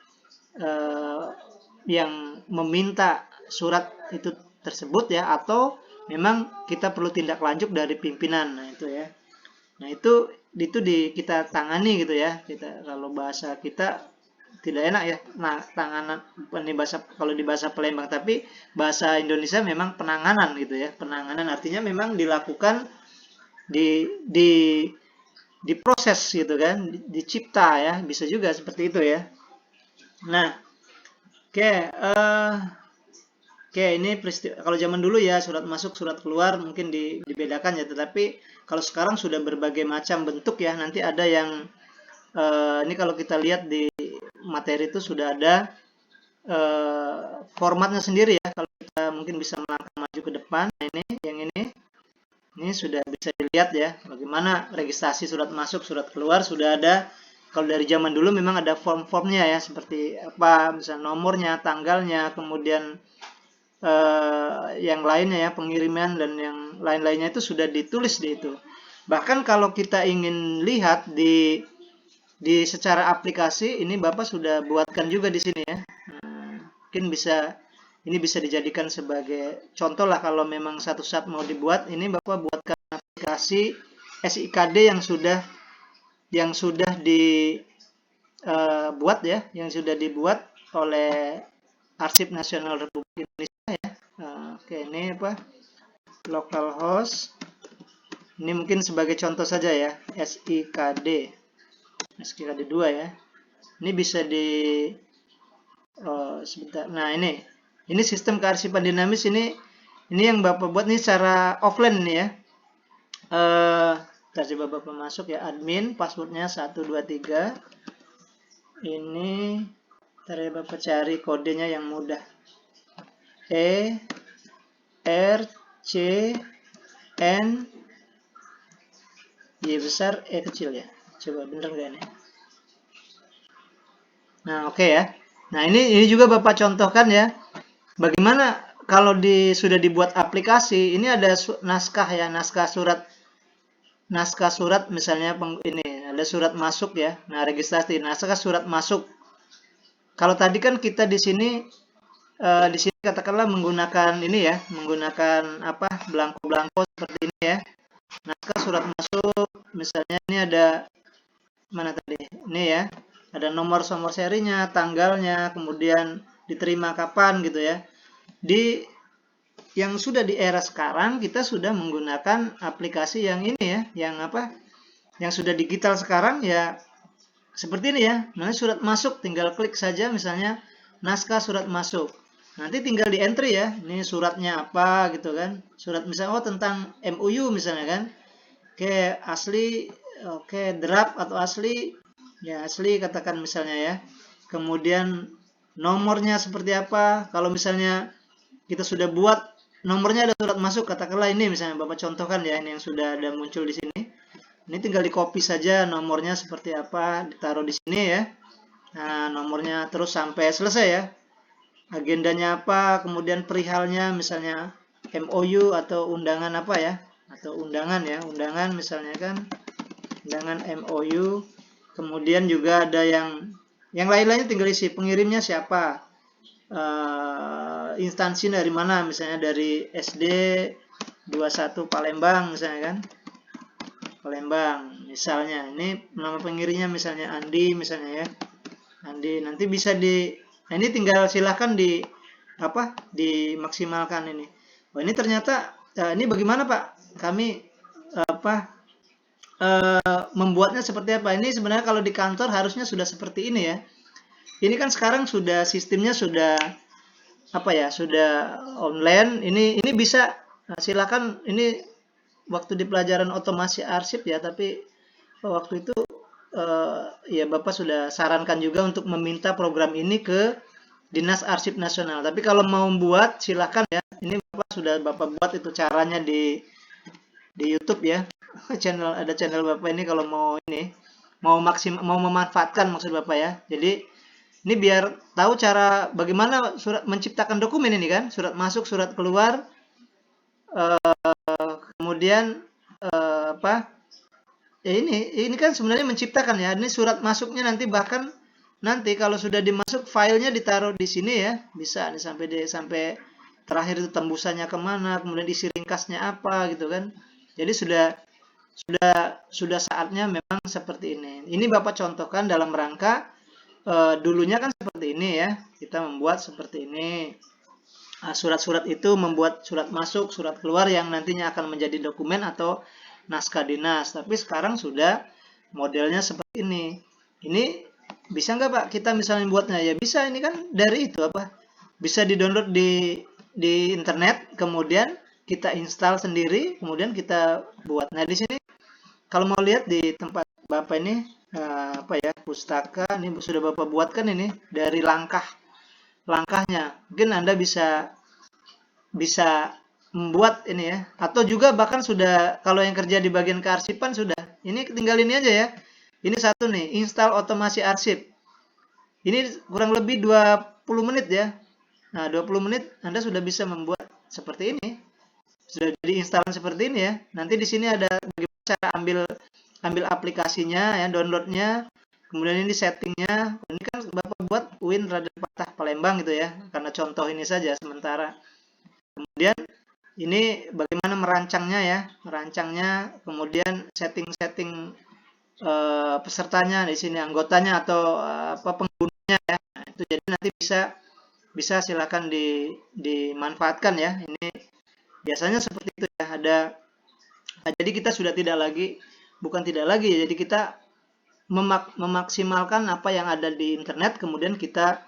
yang meminta surat itu tersebut ya, atau memang kita perlu tindak lanjut dari pimpinan. Nah, itu ya. Nah, itu kita tangani gitu ya. Kita kalau bahasa kita tidak enak ya. Nah, tanganan ini bahasa, kalau di bahasa Palembang, tapi bahasa Indonesia memang penanganan gitu ya. Penanganan artinya memang dilakukan diproses gitu kan, dicipta ya. Bisa juga seperti itu ya. Nah, Oke, ini kalau zaman dulu ya surat masuk, surat keluar mungkin dibedakan ya, tetapi kalau sekarang sudah berbagai macam bentuk ya. Nanti ada yang ini kalau kita lihat di materi itu sudah ada formatnya sendiri ya. Kalau kita mungkin bisa melangkah maju ke depan, nah ini sudah bisa dilihat ya bagaimana registrasi surat masuk, surat keluar sudah ada. Kalau dari zaman dulu memang ada form-formnya ya, seperti apa, misalnya nomornya, tanggalnya, kemudian yang lainnya ya, pengiriman dan yang lain-lainnya itu sudah ditulis di itu. Bahkan kalau kita ingin lihat di secara aplikasi, ini Bapak sudah buatkan juga di sini ya. Mungkin ini bisa dijadikan sebagai contoh lah, kalau memang satu saat mau dibuat, ini Bapak buatkan aplikasi SIKD yang sudah buat ya, yang sudah dibuat oleh Arsip Nasional Republik Indonesia ya. Oke, ini apa? Localhost. Ini mungkin sebagai contoh saja ya, SIKD 2 ya. Ini bisa di sebentar. Nah, ini sistem kearsipan dinamis ini yang Bapak buat nih secara offline nih ya. Kita coba Bapak masuk ya, admin, passwordnya 123. Ini ntar ya Bapak cari kodenya yang mudah. E R C N Y besar, E kecil ya. Coba bener nggak ini? Nah, oke ya. Nah, ini juga Bapak contohkan ya. Bagaimana kalau sudah dibuat aplikasi, ini ada naskah ya, naskah surat misalnya ini ada surat masuk ya. Nah, registrasi naskah surat masuk. Kalau tadi kan kita di sini katakanlah menggunakan ini ya, menggunakan apa? Belangko-belangko seperti ini ya. Naskah surat masuk, misalnya ini ada mana tadi? Ini ya. Ada nomor serinya, tanggalnya, kemudian diterima kapan gitu ya. Yang sudah di era sekarang kita sudah menggunakan aplikasi yang ini ya, yang apa? Yang sudah digital sekarang ya seperti ini ya. Nah, surat masuk tinggal klik saja misalnya naskah surat masuk. Nanti tinggal di entry ya. Ini suratnya apa gitu kan. Surat misalnya tentang MOU misalnya kan. Oke, asli, oke, draft atau asli. Ya, asli katakan misalnya ya. Kemudian nomornya seperti apa? Kalau misalnya kita sudah buat nomornya ada surat masuk, katakanlah ini misalnya Bapak contohkan ya, ini yang sudah ada muncul di sini. Ini tinggal di copy saja nomornya seperti apa, ditaruh di sini ya. Nah, nomornya terus sampai selesai ya. Agendanya apa, kemudian perihalnya misalnya MOU atau undangan apa ya, atau undangan ya, undangan misalnya kan, undangan MOU. Kemudian juga ada yang lain-lainnya tinggal isi, pengirimnya siapa, instansi dari mana, misalnya dari SD 21 Palembang misalnya kan, Palembang misalnya. Ini nama pengirimnya misalnya Andi misalnya ya, Andi. Nanti bisa nah ini tinggal silahkan dimaksimalkan ini. Oh, ini ternyata ini bagaimana Pak, kami membuatnya seperti apa. Ini sebenarnya kalau di kantor harusnya sudah seperti ini ya. Ini kan sekarang sudah sistemnya sudah sudah online. Ini bisa silakan, ini waktu di pelajaran otomasi arsip ya, tapi waktu itu ya Bapak sudah sarankan juga untuk meminta program ini ke Dinas Arsip Nasional. Tapi kalau mau membuat silakan ya. Ini Bapak buat itu caranya di YouTube ya. Ada channel Bapak ini kalau mau mau memanfaatkan maksud Bapak ya. Jadi ini biar tahu cara bagaimana menciptakan dokumen ini kan, surat masuk, surat keluar, kemudian ya ini kan sebenarnya menciptakan ya. Ini surat masuknya bahkan nanti kalau sudah dimasuk filenya ditaruh di sini ya, bisa nih sampai terakhir itu tembusannya kemana, kemudian isi ringkasnya apa gitu kan. Jadi sudah saatnya memang seperti ini. Ini Bapak contohkan dalam rangka dulunya kan seperti ini ya, kita membuat seperti ini. Surat-surat itu membuat surat masuk, surat keluar yang nantinya akan menjadi dokumen atau naskah dinas. Tapi sekarang sudah modelnya seperti ini. Ini bisa nggak Pak kita misalnya buatnya? Ya bisa, ini kan dari itu bisa di-download di internet, kemudian kita install sendiri, kemudian kita buat. Nah di sini kalau mau lihat di tempat Bapak ini pustaka, ini sudah Bapak buatkan ini dari langkahnya. Mungkin Anda bisa membuat ini ya, atau juga bahkan sudah, kalau yang kerja di bagian kearsipan sudah, ini tinggal ini aja ya. Ini satu nih, install otomasi arsip. Ini kurang lebih 20 menit ya. Nah, 20 menit Anda sudah bisa membuat seperti ini. Sudah diinstalkan seperti ini ya. Nanti di sini ada bagaimana cara ambil aplikasinya ya, downloadnya. Kemudian ini settingnya. Ini kan Bapak buat Win Radar Patah Palembang gitu ya. Karena contoh ini saja sementara. Kemudian ini bagaimana merancangnya ya. Merancangnya, kemudian setting pesertanya di sini, anggotanya atau apa penggunanya ya. Nah, itu jadi nanti bisa silakan dimanfaatkan ya. Ini biasanya seperti itu ya. Jadi kita sudah bukan tidak lagi ya. Jadi kita memaksimalkan apa yang ada di internet, kemudian kita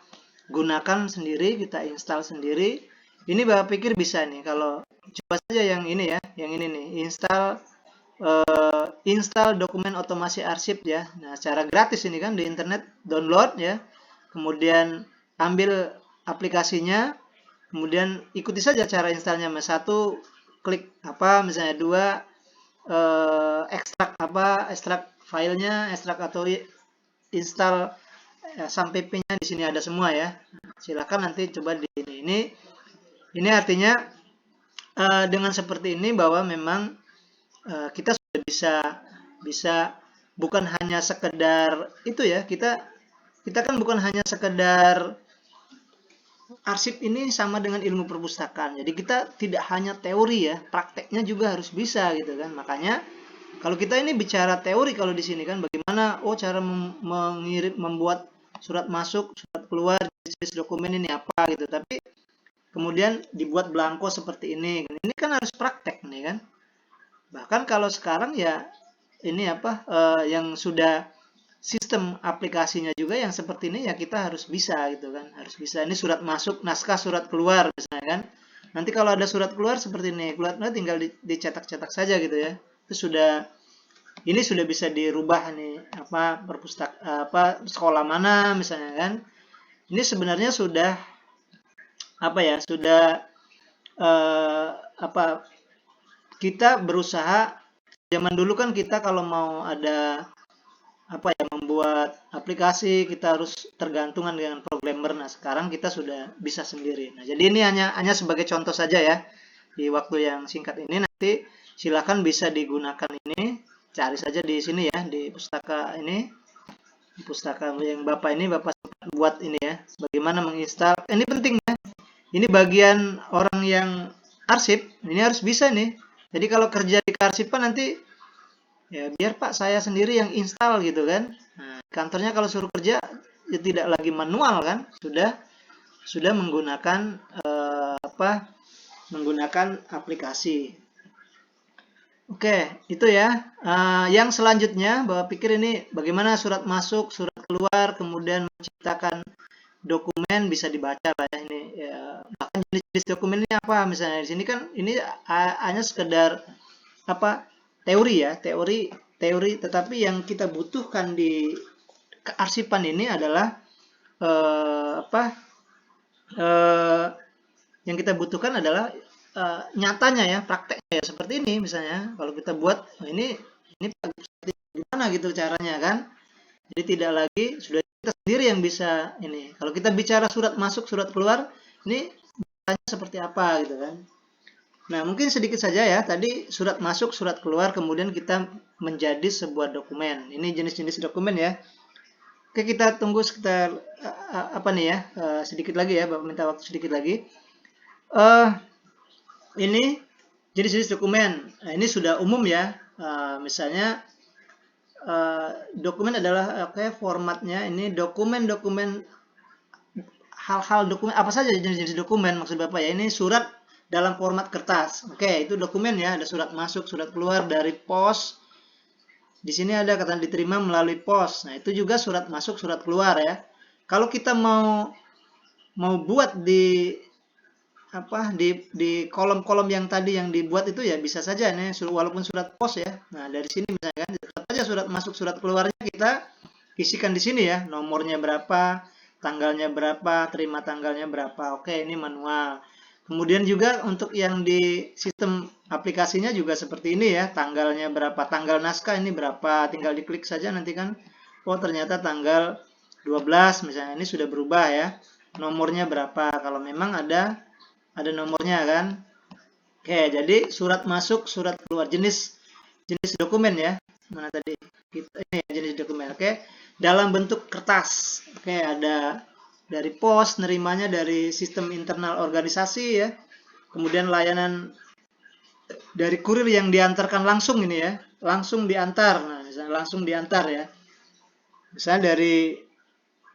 gunakan sendiri, kita install sendiri. Ini Bapak pikir bisa nih kalau coba saja yang ini ya, yang ini nih, install dokumen otomasi arsip ya. Nah, secara gratis ini kan di internet, download ya. Kemudian ambil aplikasinya, kemudian ikuti saja cara installnya. Satu, klik apa misalnya, dua, ekstrak filenya, ekstrak atau install sampai pin-nya di sini ada semua ya. Silakan nanti coba di ini. Ini artinya dengan seperti ini bahwa memang kita sudah bisa bukan hanya sekedar itu ya, kita kan bukan hanya sekedar arsip ini sama dengan ilmu perpustakaan. Jadi kita tidak hanya teori ya, prakteknya juga harus bisa gitu kan. Makanya kalau kita ini bicara teori kalau di sini kan bagaimana cara membuat surat masuk, surat keluar, jenis dokumen ini apa gitu. Tapi kemudian dibuat belangko seperti ini. Ini kan harus praktek nih kan. Bahkan kalau sekarang ya ini yang sudah sistem aplikasinya juga yang seperti ini ya kita harus bisa gitu kan, harus bisa. Ini surat masuk, naskah surat keluar misalnya kan. Nanti kalau ada surat keluar seperti ini, keluarnya tinggal dicetak-cetak saja gitu ya. Itu ini sudah bisa dirubah nih sekolah mana misalnya kan. Ini sebenarnya sudah kita berusaha. Zaman dulu kan kita kalau mau ada membuat aplikasi kita harus tergantungan dengan programmer. Nah, sekarang kita sudah bisa sendiri. Nah, jadi ini hanya sebagai contoh saja ya. Di waktu yang singkat ini nanti silakan bisa digunakan ini. Cari saja di sini ya, di pustaka ini. Di pustaka yang Bapak buat ini ya. Bagaimana menginstal. Ini penting ya. Ini bagian orang yang arsip, ini harus bisa nih. Jadi kalau kerja di kearsipan nanti ya biar Pak saya sendiri yang install gitu kan. Nah, kantornya kalau suruh kerja ya tidak lagi manual kan, sudah menggunakan menggunakan aplikasi. Oke, itu ya. Yang selanjutnya Bapak pikir ini bagaimana surat masuk, surat keluar, kemudian menciptakan dokumen bisa dibaca lah ya ini ya. Bahkan jenis-jenis dokumen ini apa misalnya di sini kan ini hanya sekedar teori ya, teori, tetapi yang kita butuhkan di kearsipan ini adalah yang kita butuhkan adalah nyatanya ya, prakteknya ya, seperti ini misalnya. Kalau kita buat ini gimana gitu caranya kan. Jadi tidak lagi sudah kita sendiri yang bisa ini. Kalau kita bicara surat masuk, surat keluar, ini caranya seperti apa gitu kan. Nah, mungkin sedikit saja ya. Tadi surat masuk, surat keluar, kemudian kita menjadi sebuah dokumen. Ini jenis-jenis dokumen ya. Oke, kita tunggu sekitar sedikit lagi ya. Bapak minta waktu sedikit lagi. Ini jenis-jenis dokumen. Nah, ini sudah umum ya. Misalnya dokumen adalah formatnya ini dokumen-dokumen, hal-hal dokumen apa saja jenis-jenis dokumen maksud Bapak ya. Ini surat dalam format kertas. Oke, itu dokumen ya, ada surat masuk, surat keluar dari pos. Di sini ada kata diterima melalui pos. Nah, itu juga surat masuk, surat keluar ya. Kalau kita mau buat di kolom-kolom yang tadi yang dibuat itu ya bisa saja nih, walaupun surat pos ya. Nah, dari sini misalkan saja surat masuk, surat keluarnya kita isikan di sini ya, nomornya berapa, tanggalnya berapa, terima tanggalnya berapa. Oke, ini manual. Kemudian juga untuk yang di sistem aplikasinya juga seperti ini ya, tanggalnya berapa, tanggal naskah ini berapa, tinggal diklik saja nanti kan, oh ternyata tanggal 12 misalnya, ini sudah berubah ya, nomornya berapa, kalau memang ada nomornya kan. Oke, jadi surat masuk, surat keluar, jenis dokumen ya, mana tadi ini jenis dokumen. Oke, dalam bentuk kertas. Oke, ada dari pos, nerimanya dari sistem internal organisasi ya, kemudian layanan dari kurir yang diantarkan langsung ini ya, langsung diantar. Nah, misalnya langsung diantar ya. Misalnya dari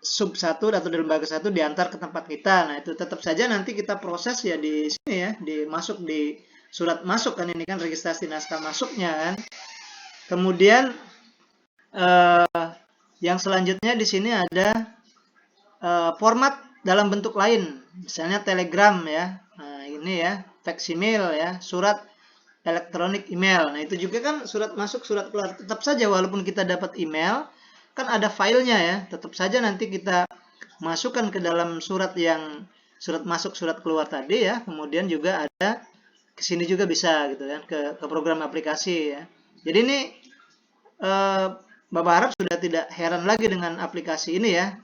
sub 1 atau dari lembaga 1 diantar ke tempat kita. Nah, itu tetap saja nanti kita proses ya di sini ya, dimasuk di surat masuk kan, ini kan registrasi naskah masuknya kan. Kemudian yang selanjutnya di sini ada format dalam bentuk lain, misalnya telegram ya. Nah, ini ya, faksimil ya, surat elektronik email. Nah, itu juga kan surat masuk, surat keluar. Tetap saja walaupun kita dapat email, kan ada filenya ya. Tetap saja nanti kita masukkan ke dalam surat yang surat masuk, surat keluar tadi ya. Kemudian juga ada ke sini juga bisa gitu kan, ke program aplikasi ya. Jadi ini Bapak harap sudah tidak heran lagi dengan aplikasi ini ya.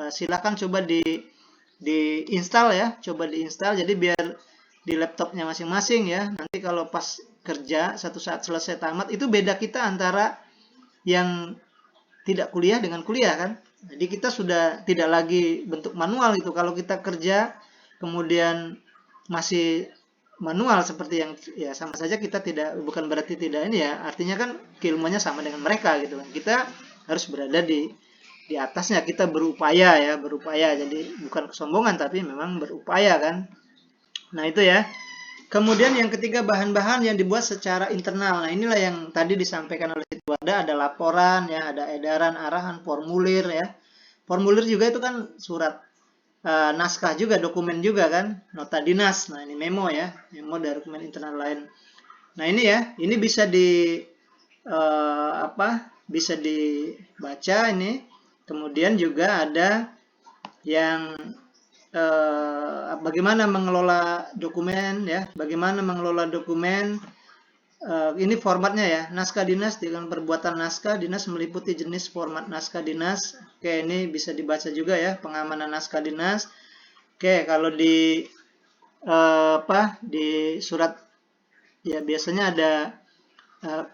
Silakan coba diinstal ya, coba diinstal. Jadi biar di laptopnya masing-masing ya. Nanti kalau pas kerja satu saat selesai tamat, itu beda kita antara yang tidak kuliah dengan kuliah kan. Jadi kita sudah tidak lagi bentuk manual gitu. Kalau kita kerja kemudian masih manual seperti yang ya, sama saja kita tidak, bukan berarti tidak ini ya. Artinya kan keilmuannya sama dengan mereka gitu kan. Kita harus berada di atasnya, kita berupaya ya, berupaya. Jadi bukan kesombongan tapi memang berupaya kan. Nah, itu ya. Kemudian yang ketiga, bahan-bahan yang dibuat secara internal. Nah, inilah yang tadi disampaikan oleh Sitwada, ada laporan ya, ada edaran, arahan, formulir ya. Formulir juga itu kan surat naskah juga, dokumen juga kan, nota dinas. Nah, ini memo ya, memo dari dokumen internal lain. Nah, ini ya, ini bisa bisa dibaca ini. Kemudian juga ada yang bagaimana mengelola dokumen ya, bagaimana mengelola dokumen. Ini formatnya ya, naskah dinas dengan perbuatan naskah dinas meliputi jenis format naskah dinas. Oke, ini bisa dibaca juga ya, pengamanan naskah dinas. Oke, kalau di di surat ya biasanya ada,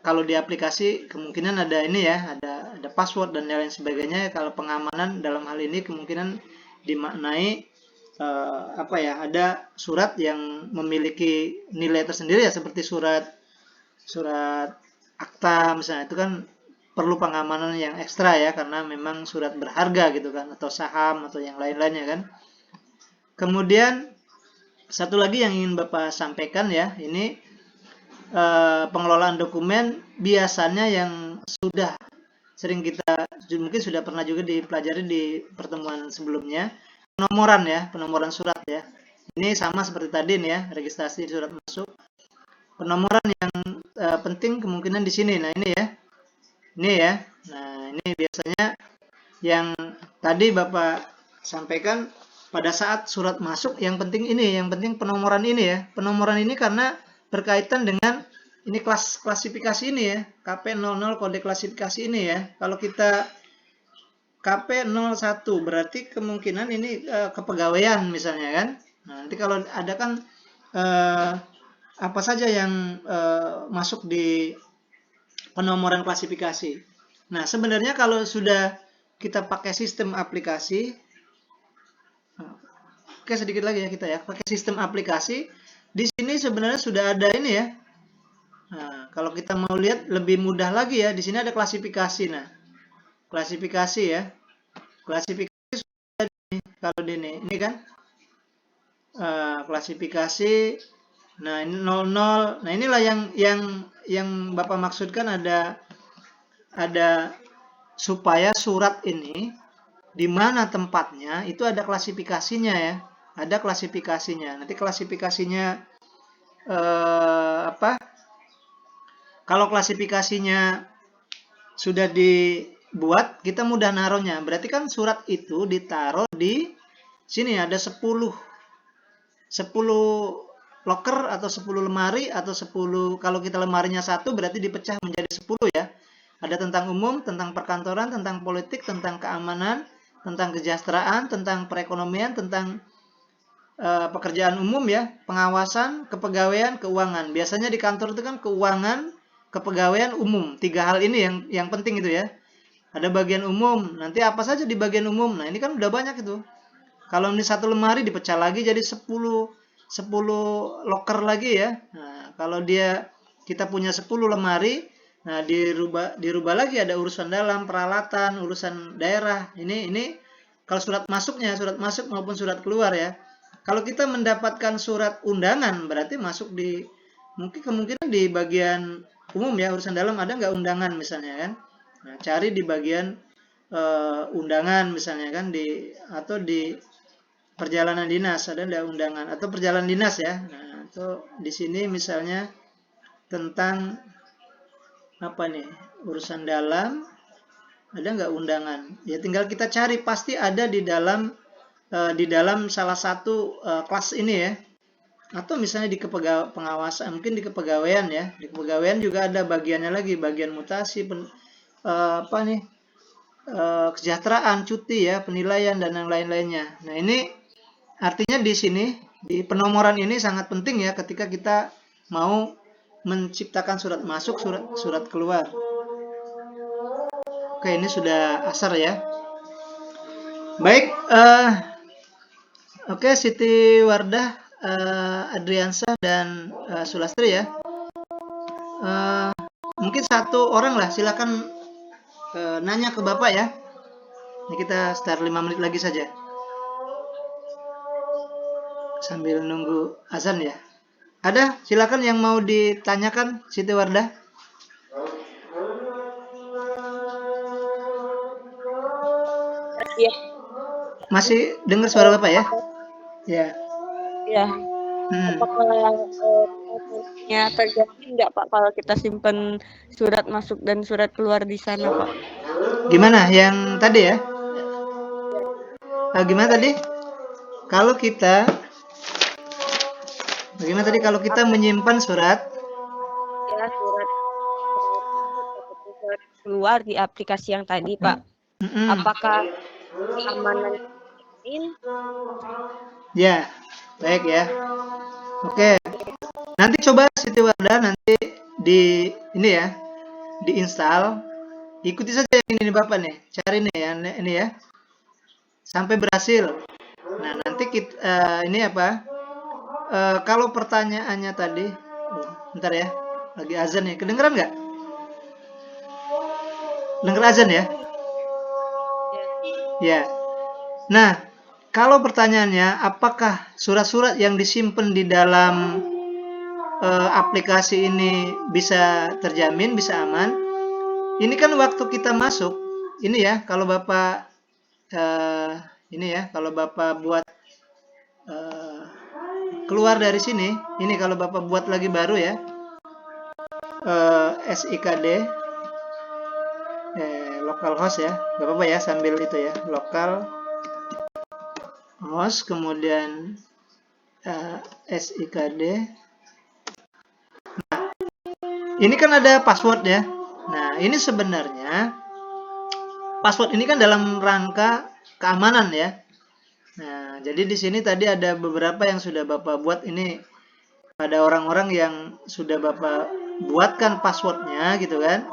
kalau di aplikasi kemungkinan ada ini ya, ada password dan lain sebagainya. Kalau pengamanan dalam hal ini kemungkinan dimaknai ada surat yang memiliki nilai tersendiri ya, seperti surat akta misalnya, itu kan perlu pengamanan yang ekstra ya, karena memang surat berharga gitu kan, atau saham atau yang lain-lainnya kan. Kemudian satu lagi yang ingin Bapak sampaikan ya, ini pengelolaan dokumen biasanya yang sudah sering kita mungkin sudah pernah juga dipelajari di pertemuan sebelumnya, penomoran surat ya. Ini sama seperti tadi nih ya, registrasi surat masuk. Penomoran yang penting kemungkinan di sini. Nah, ini ya. Ini ya. Nah, ini biasanya yang tadi Bapak sampaikan pada saat surat masuk, yang penting ini, yang penting penomoran ini ya. Penomoran ini karena berkaitan dengan ini klasifikasi ini ya, KP00 kode klasifikasi ini ya. Kalau kita KP01 berarti kemungkinan ini kepegawaian misalnya kan. Nah, nanti kalau ada kan apa saja yang masuk di penomoran klasifikasi. Nah, sebenarnya kalau sudah kita pakai sistem aplikasi, oke sedikit lagi ya kita ya, pakai sistem aplikasi, di sini sebenarnya sudah ada ini ya. Nah, kalau kita mau lihat lebih mudah lagi ya, di sini ada klasifikasi. Nah, klasifikasi ya, klasifikasi sudah kalau di ini kan klasifikasi. Nah, ini 00. Nah, inilah yang Bapak maksudkan, ada supaya surat ini di mana tempatnya itu ada klasifikasinya ya. Ada klasifikasinya. Nanti klasifikasinya kalau klasifikasinya sudah dibuat, kita mudah naruhnya. Berarti kan surat itu ditaruh di sini, ada 10 loker atau 10 lemari atau 10, kalau kita lemarinya 1 berarti dipecah menjadi 10 ya. Ada tentang umum, tentang perkantoran, tentang politik, tentang keamanan, tentang kesejahteraan, tentang perekonomian, tentang pekerjaan umum ya, pengawasan, kepegawaian, keuangan. Biasanya di kantor itu kan keuangan, kepegawaian, umum. 3 hal ini yang penting itu ya. Ada bagian umum, nanti apa saja di bagian umum. Nah, ini kan udah banyak itu. Kalau ini 1 lemari dipecah lagi jadi 10 loker lagi ya. Nah, kalau kita punya 10 lemari, Nah, dirubah lagi, ada urusan dalam, peralatan, urusan daerah. Ini kalau surat masuk maupun surat keluar ya. Kalau kita mendapatkan surat undangan, berarti masuk di mungkin kemungkinan di bagian umum ya, urusan dalam ada nggak undangan misalnya kan. Nah, cari di bagian undangan misalnya kan, atau di perjalanan dinas ada nggak undangan, atau perjalanan dinas ya. Nah, atau di sini misalnya tentang apa nih, urusan dalam, ada nggak undangan ya, tinggal kita cari, pasti ada di dalam salah satu kelas ini ya. Atau misalnya di pengawasan, mungkin di kepegawaian ya, di kepegawaian juga ada bagiannya lagi, bagian mutasi, kesejahteraan, cuti ya, penilaian dan yang lain-lainnya. Nah, ini artinya di sini di penomoran ini sangat penting ya, ketika kita mau menciptakan surat masuk, surat keluar. Oke, ini sudah asar ya. Baik, oke, Siti Wardah, Adriansah dan Sulastri ya. Mungkin satu orang lah, silakan nanya ke Bapak ya. Ini kita start 5 menit lagi saja. Sambil nunggu azan ya. Ada, silakan yang mau ditanyakan, Siti Wardah. Iya. Masih dengar suara Bapak ya? Ya. Ya. Apakah terjadi nggak Pak kalau kita simpan surat masuk dan surat keluar di sana Pak? Gimana yang tadi ya? Gimana tadi? Bagaimana tadi kalau kita menyimpan surat? Ya, surat keluar di aplikasi yang tadi Pak. Apakah keamanan ini? Ya, baik ya. Oke. Nanti coba Siti Wardah nanti ini ya, diinstal. Ikuti saja yang ini Bapak nih. Cari nih ya, ini ya. Sampai berhasil. Nah, nanti kita ini apa? Kalau pertanyaannya tadi, bentar ya. Lagi azan ya. Kedengeran nggak? Dengar azan ya? Ya. Nah, kalau pertanyaannya apakah surat-surat yang disimpan di dalam aplikasi ini bisa terjamin, bisa aman? Ini kan waktu kita masuk, ini ya, kalau Bapak ini ya, kalau Bapak buat keluar dari sini, ini kalau Bapak buat lagi baru ya, SIKD localhost ya, nggak apa-apa ya, sambil itu ya, localhost, kemudian SIKD. Nah, ini kan ada password ya. Nah, ini sebenarnya password ini kan dalam rangka keamanan ya. Nah, jadi di sini tadi ada beberapa yang sudah Bapak buat ini. Ada orang-orang yang sudah Bapak buatkan passwordnya gitu kan.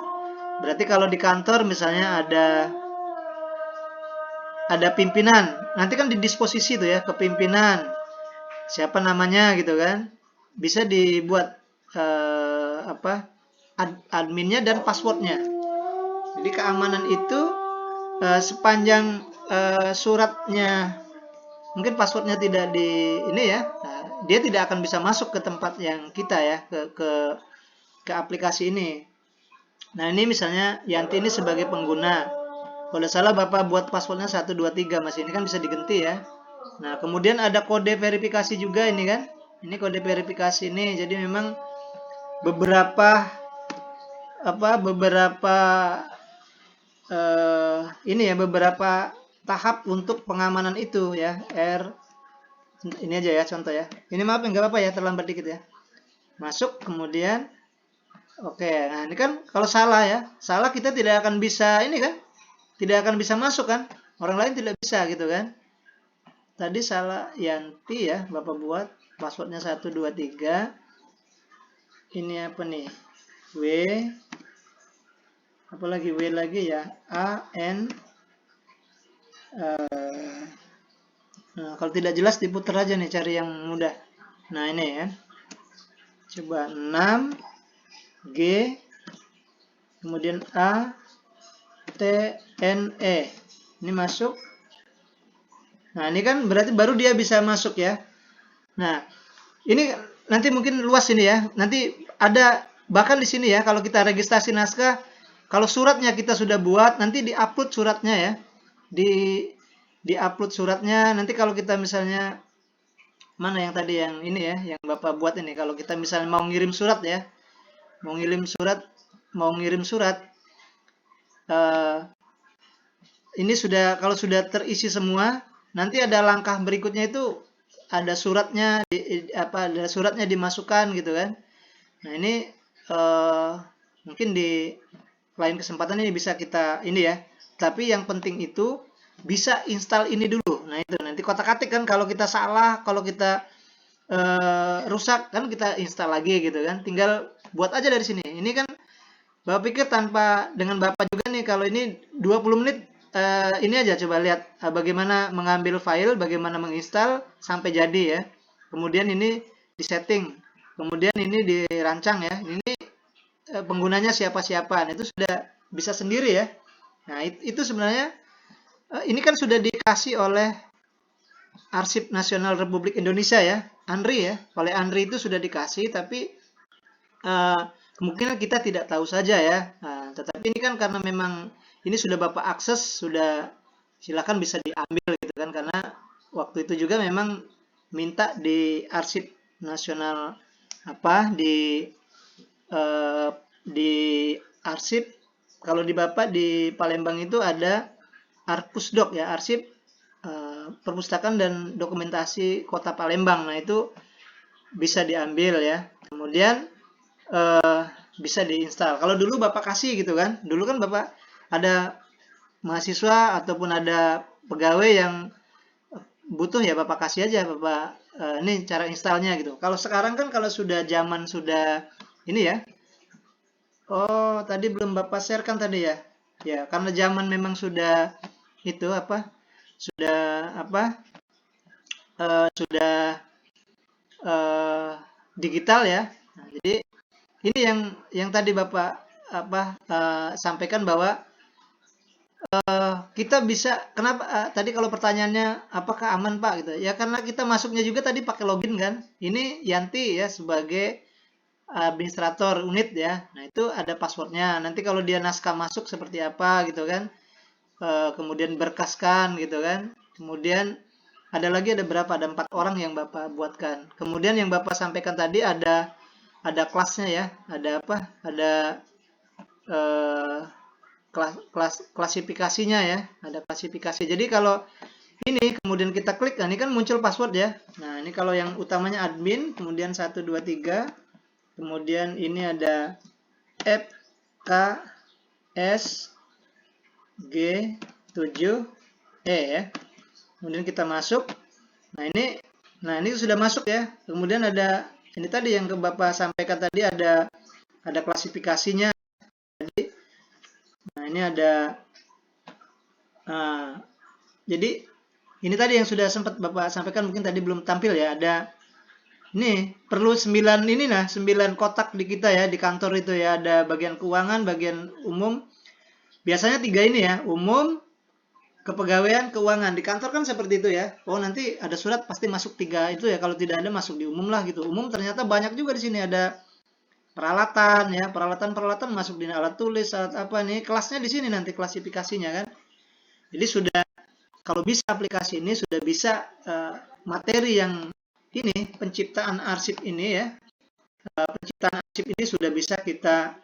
Berarti kalau di kantor misalnya ada pimpinan, nanti kan di disposisi tuh ya, kepimpinan, siapa namanya gitu kan. Bisa dibuat adminnya dan passwordnya. Jadi keamanan itu sepanjang suratnya, mungkin passwordnya tidak di ini ya, nah, dia tidak akan bisa masuk ke tempat yang kita ya, ke aplikasi ini. Nah, ini misalnya Yanti ini sebagai pengguna, kalau salah Bapak buat passwordnya 123 Mas, ini kan bisa diganti ya. Nah, kemudian ada kode verifikasi juga ini kan, ini kode verifikasi ini. Jadi memang beberapa tahap untuk pengamanan itu ya. Ini aja ya contoh ya. Ini maaf nggak apa-apa ya, terlambat dikit ya. Masuk kemudian oke. Nah, ini kan kalau salah ya, salah kita tidak akan bisa ini kan, tidak akan bisa masuk kan, orang lain tidak bisa gitu kan. Tadi salah Yanti ya, Bapak buat passwordnya 123. Ini apa nih, apalagi W lagi ya, AN. Nah, kalau tidak jelas diputar aja nih, cari yang mudah. Nah, ini ya, coba 6G kemudian A, T, N, E. Ini masuk. Nah, ini kan berarti baru dia bisa masuk ya. Nah, ini nanti mungkin luas ini ya. Nanti ada bahkan di sini ya, kalau kita registrasi naskah, kalau suratnya kita sudah buat, nanti di-upload suratnya ya. Di-upload suratnya. Nanti kalau kita misalnya mana yang tadi yang ini ya, yang Bapak buat ini, kalau kita misalnya mau ngirim surat ya. Mau ngirim surat ini sudah, kalau sudah terisi semua, nanti ada langkah berikutnya itu ada suratnya ada suratnya dimasukkan gitu kan. Nah, ini mungkin di lain kesempatan ini bisa kita ini ya. Tapi yang penting itu bisa install ini dulu. Nah, itu nanti kotak-katik kan, kalau kita salah, kalau kita rusak kan kita install lagi gitu kan. Tinggal buat aja dari sini. Ini kan Bapak pikir tanpa dengan Bapak juga nih, kalau ini 20 menit ini aja, coba lihat bagaimana mengambil file, bagaimana menginstal sampai jadi ya. Kemudian ini disetting, kemudian ini dirancang ya. Ini penggunanya siapa-siapa. Nah, itu sudah bisa sendiri ya. Nah, itu sebenarnya ini kan sudah dikasih oleh Arsip Nasional Republik Indonesia ya, ANRI ya. Oleh ANRI itu sudah dikasih, tapi kemungkinan kita tidak tahu saja ya. Nah, tetapi ini kan karena memang ini sudah Bapak akses, sudah silakan bisa diambil gitu kan, karena waktu itu juga memang minta di Arsip Nasional di arsip, kalau di Bapak di Palembang itu ada Arpusdok ya, Arsip Perpustakaan dan Dokumentasi Kota Palembang. Nah, itu bisa diambil ya. Kemudian bisa diinstal. Kalau dulu Bapak kasih gitu kan, dulu kan Bapak ada mahasiswa ataupun ada pegawai yang butuh ya, Bapak kasih aja, Bapak ini cara installnya gitu. Kalau sekarang kan, kalau sudah zaman sudah ini ya, oh tadi belum Bapak share kan tadi ya, ya karena zaman memang sudah itu sudah digital ya. Nah, jadi ini yang tadi Bapak sampaikan bahwa kita bisa, kenapa tadi kalau pertanyaannya apakah aman Pak gitu ya, karena kita masuknya juga tadi pakai login kan. Ini Yanti ya sebagai administrator unit ya. Nah, itu ada passwordnya. Nanti kalau dia naskah masuk seperti apa gitu kan, kemudian berkaskan gitu kan. Kemudian ada lagi, ada berapa, ada 4 orang yang Bapak buatkan. Kemudian yang Bapak sampaikan tadi ada kelasnya ya, ada klasifikasinya ya, ada klasifikasi. Jadi kalau ini kemudian kita klik, nah ini kan muncul password ya. Nah, ini kalau yang utamanya admin, kemudian 1 2 3, kemudian ini ada F K S G 7 E ya. Kemudian kita masuk. Nah, ini sudah masuk ya. Kemudian ada ini tadi yang ke Bapak sampaikan tadi, ada klasifikasinya. Jadi nah, ini ada jadi ini tadi yang sudah sempat Bapak sampaikan, mungkin tadi belum tampil ya. Ada ini perlu 9 ini, nah 9 kotak di kita ya, di kantor itu ya. Ada bagian keuangan, bagian umum. Biasanya 3 ini ya, umum, kepegawaian, keuangan. Di kantor kan seperti itu ya. Oh, nanti ada surat pasti masuk 3 itu ya. Kalau tidak ada, masuk di umum lah gitu. Umum ternyata banyak juga di sini, ada peralatan ya, peralatan masuk di alat tulis, alat apa nih, kelasnya di sini nanti klasifikasinya kan. Jadi sudah, kalau bisa aplikasi ini sudah bisa materi yang ini, penciptaan arsip ini ya. Penciptaan arsip ini sudah bisa kita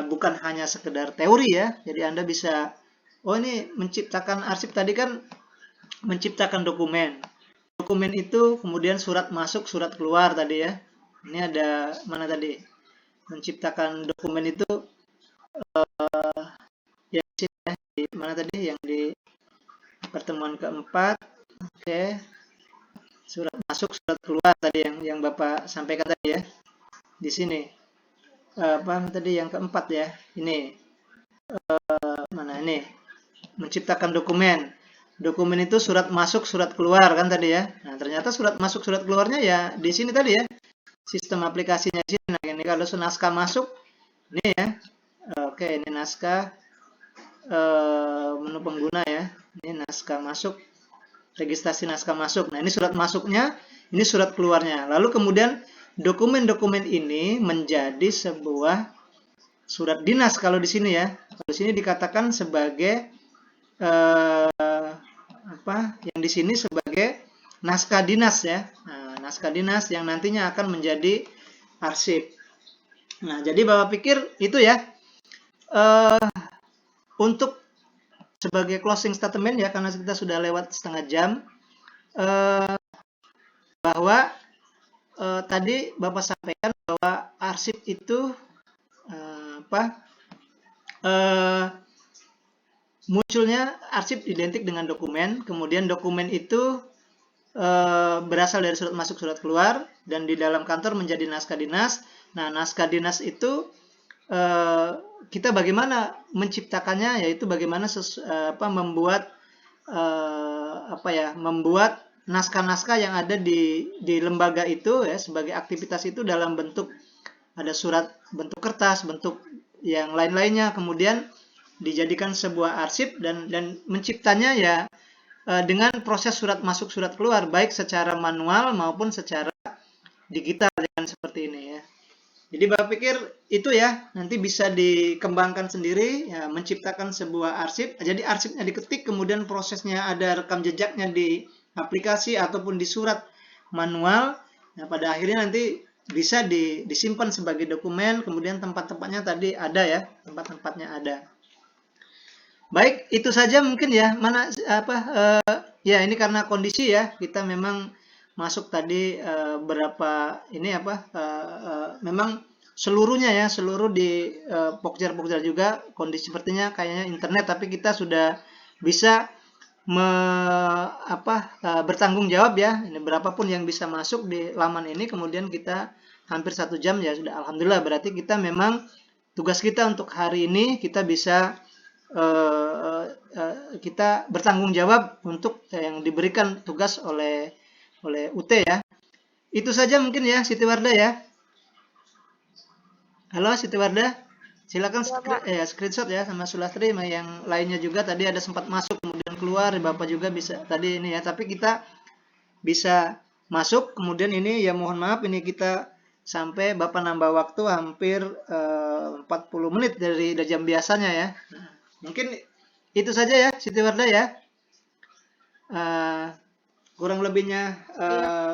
bukan hanya sekedar teori ya. Jadi Anda bisa, oh ini menciptakan arsip tadi kan menciptakan dokumen. Dokumen itu kemudian surat masuk, surat keluar tadi ya. Ini ada mana tadi? Menciptakan dokumen itu ya di sini ya. Di mana tadi? Yang di pertemuan keempat. Oke. Surat masuk, surat keluar tadi yang Bapak sampaikan tadi ya. Di sini. Apa tadi yang keempat ya? Ini. Mana ini? Menciptakan dokumen. Dokumen itu surat masuk, surat keluar kan tadi ya. Nah, ternyata surat masuk, surat keluarnya ya di sini tadi ya. Sistem aplikasinya di sini. Nah, ini kalau naskah masuk, ini ya. Oke, ini naskah menu pengguna ya. Ini naskah masuk, registrasi naskah masuk. Nah, ini surat masuknya, ini surat keluarnya. Lalu kemudian dokumen-dokumen ini menjadi sebuah surat dinas kalau di sini ya. Kalau di sini dikatakan sebagai yang di sini sebagai naskah dinas ya. Nah, naskah dinas yang nantinya akan menjadi arsip. Nah, jadi Bapak pikir itu ya untuk sebagai closing statement ya, karena kita sudah lewat setengah jam, bahwa tadi Bapak sampaikan bahwa arsip itu munculnya arsip identik dengan dokumen, kemudian dokumen itu berasal dari surat masuk surat keluar, dan di dalam kantor menjadi naskah dinas. Nah, naskah dinas itu kita bagaimana menciptakannya, yaitu bagaimana membuat membuat naskah-naskah yang ada di lembaga itu ya, sebagai aktivitas itu dalam bentuk ada surat bentuk kertas, bentuk yang lain-lainnya, kemudian dijadikan sebuah arsip dan menciptanya ya dengan proses surat masuk surat keluar, baik secara manual maupun secara digital dengan seperti ini ya. Jadi Bapak pikir itu ya, nanti bisa dikembangkan sendiri ya, menciptakan sebuah arsip. Jadi arsipnya diketik, kemudian prosesnya ada rekam jejaknya di aplikasi ataupun di surat manual. Nah, pada akhirnya nanti bisa disimpan sebagai dokumen, kemudian tempat-tempatnya tadi ada ya, tempat-tempatnya ada. Baik, itu saja mungkin ya. Ya ini karena kondisi ya, kita memang masuk tadi memang seluruhnya ya, seluruh di Pokja juga kondisi sepertinya kayaknya internet, tapi kita sudah bisa bertanggung jawab ya. Ini berapapun yang bisa masuk di laman ini, kemudian kita hampir 1 jam ya sudah, alhamdulillah. Berarti kita memang tugas kita untuk hari ini kita bisa kita bertanggung jawab untuk yang diberikan tugas oleh UT ya. Itu saja mungkin ya, Siti Wardah ya. Halo Siti Wardah, silakan screenshot ya, sama Sulastri, yang lainnya juga tadi ada sempat masuk kemudian keluar, Bapak juga bisa tadi ini ya, tapi kita bisa masuk kemudian ini ya, mohon maaf ini kita sampai Bapak nambah waktu hampir 40 menit dari jam biasanya ya. Mungkin itu saja ya Siti Wardah ya. Kurang lebihnya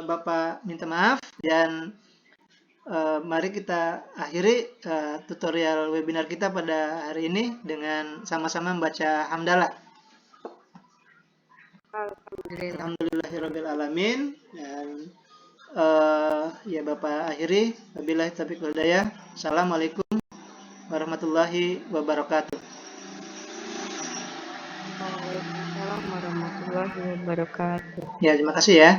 Bapak minta maaf, dan mari kita akhiri tutorial webinar kita pada hari ini dengan sama-sama membaca hamdalah. Alhamdulillahirabbil alamin. Dan ya Bapak akhiri, wabillahi taufiq wal hidayah. Assalamualaikum warahmatullahi wabarakatuh. Waalaikumsalam warahmatullahi wabarakatuh. Ya, terima kasih ya.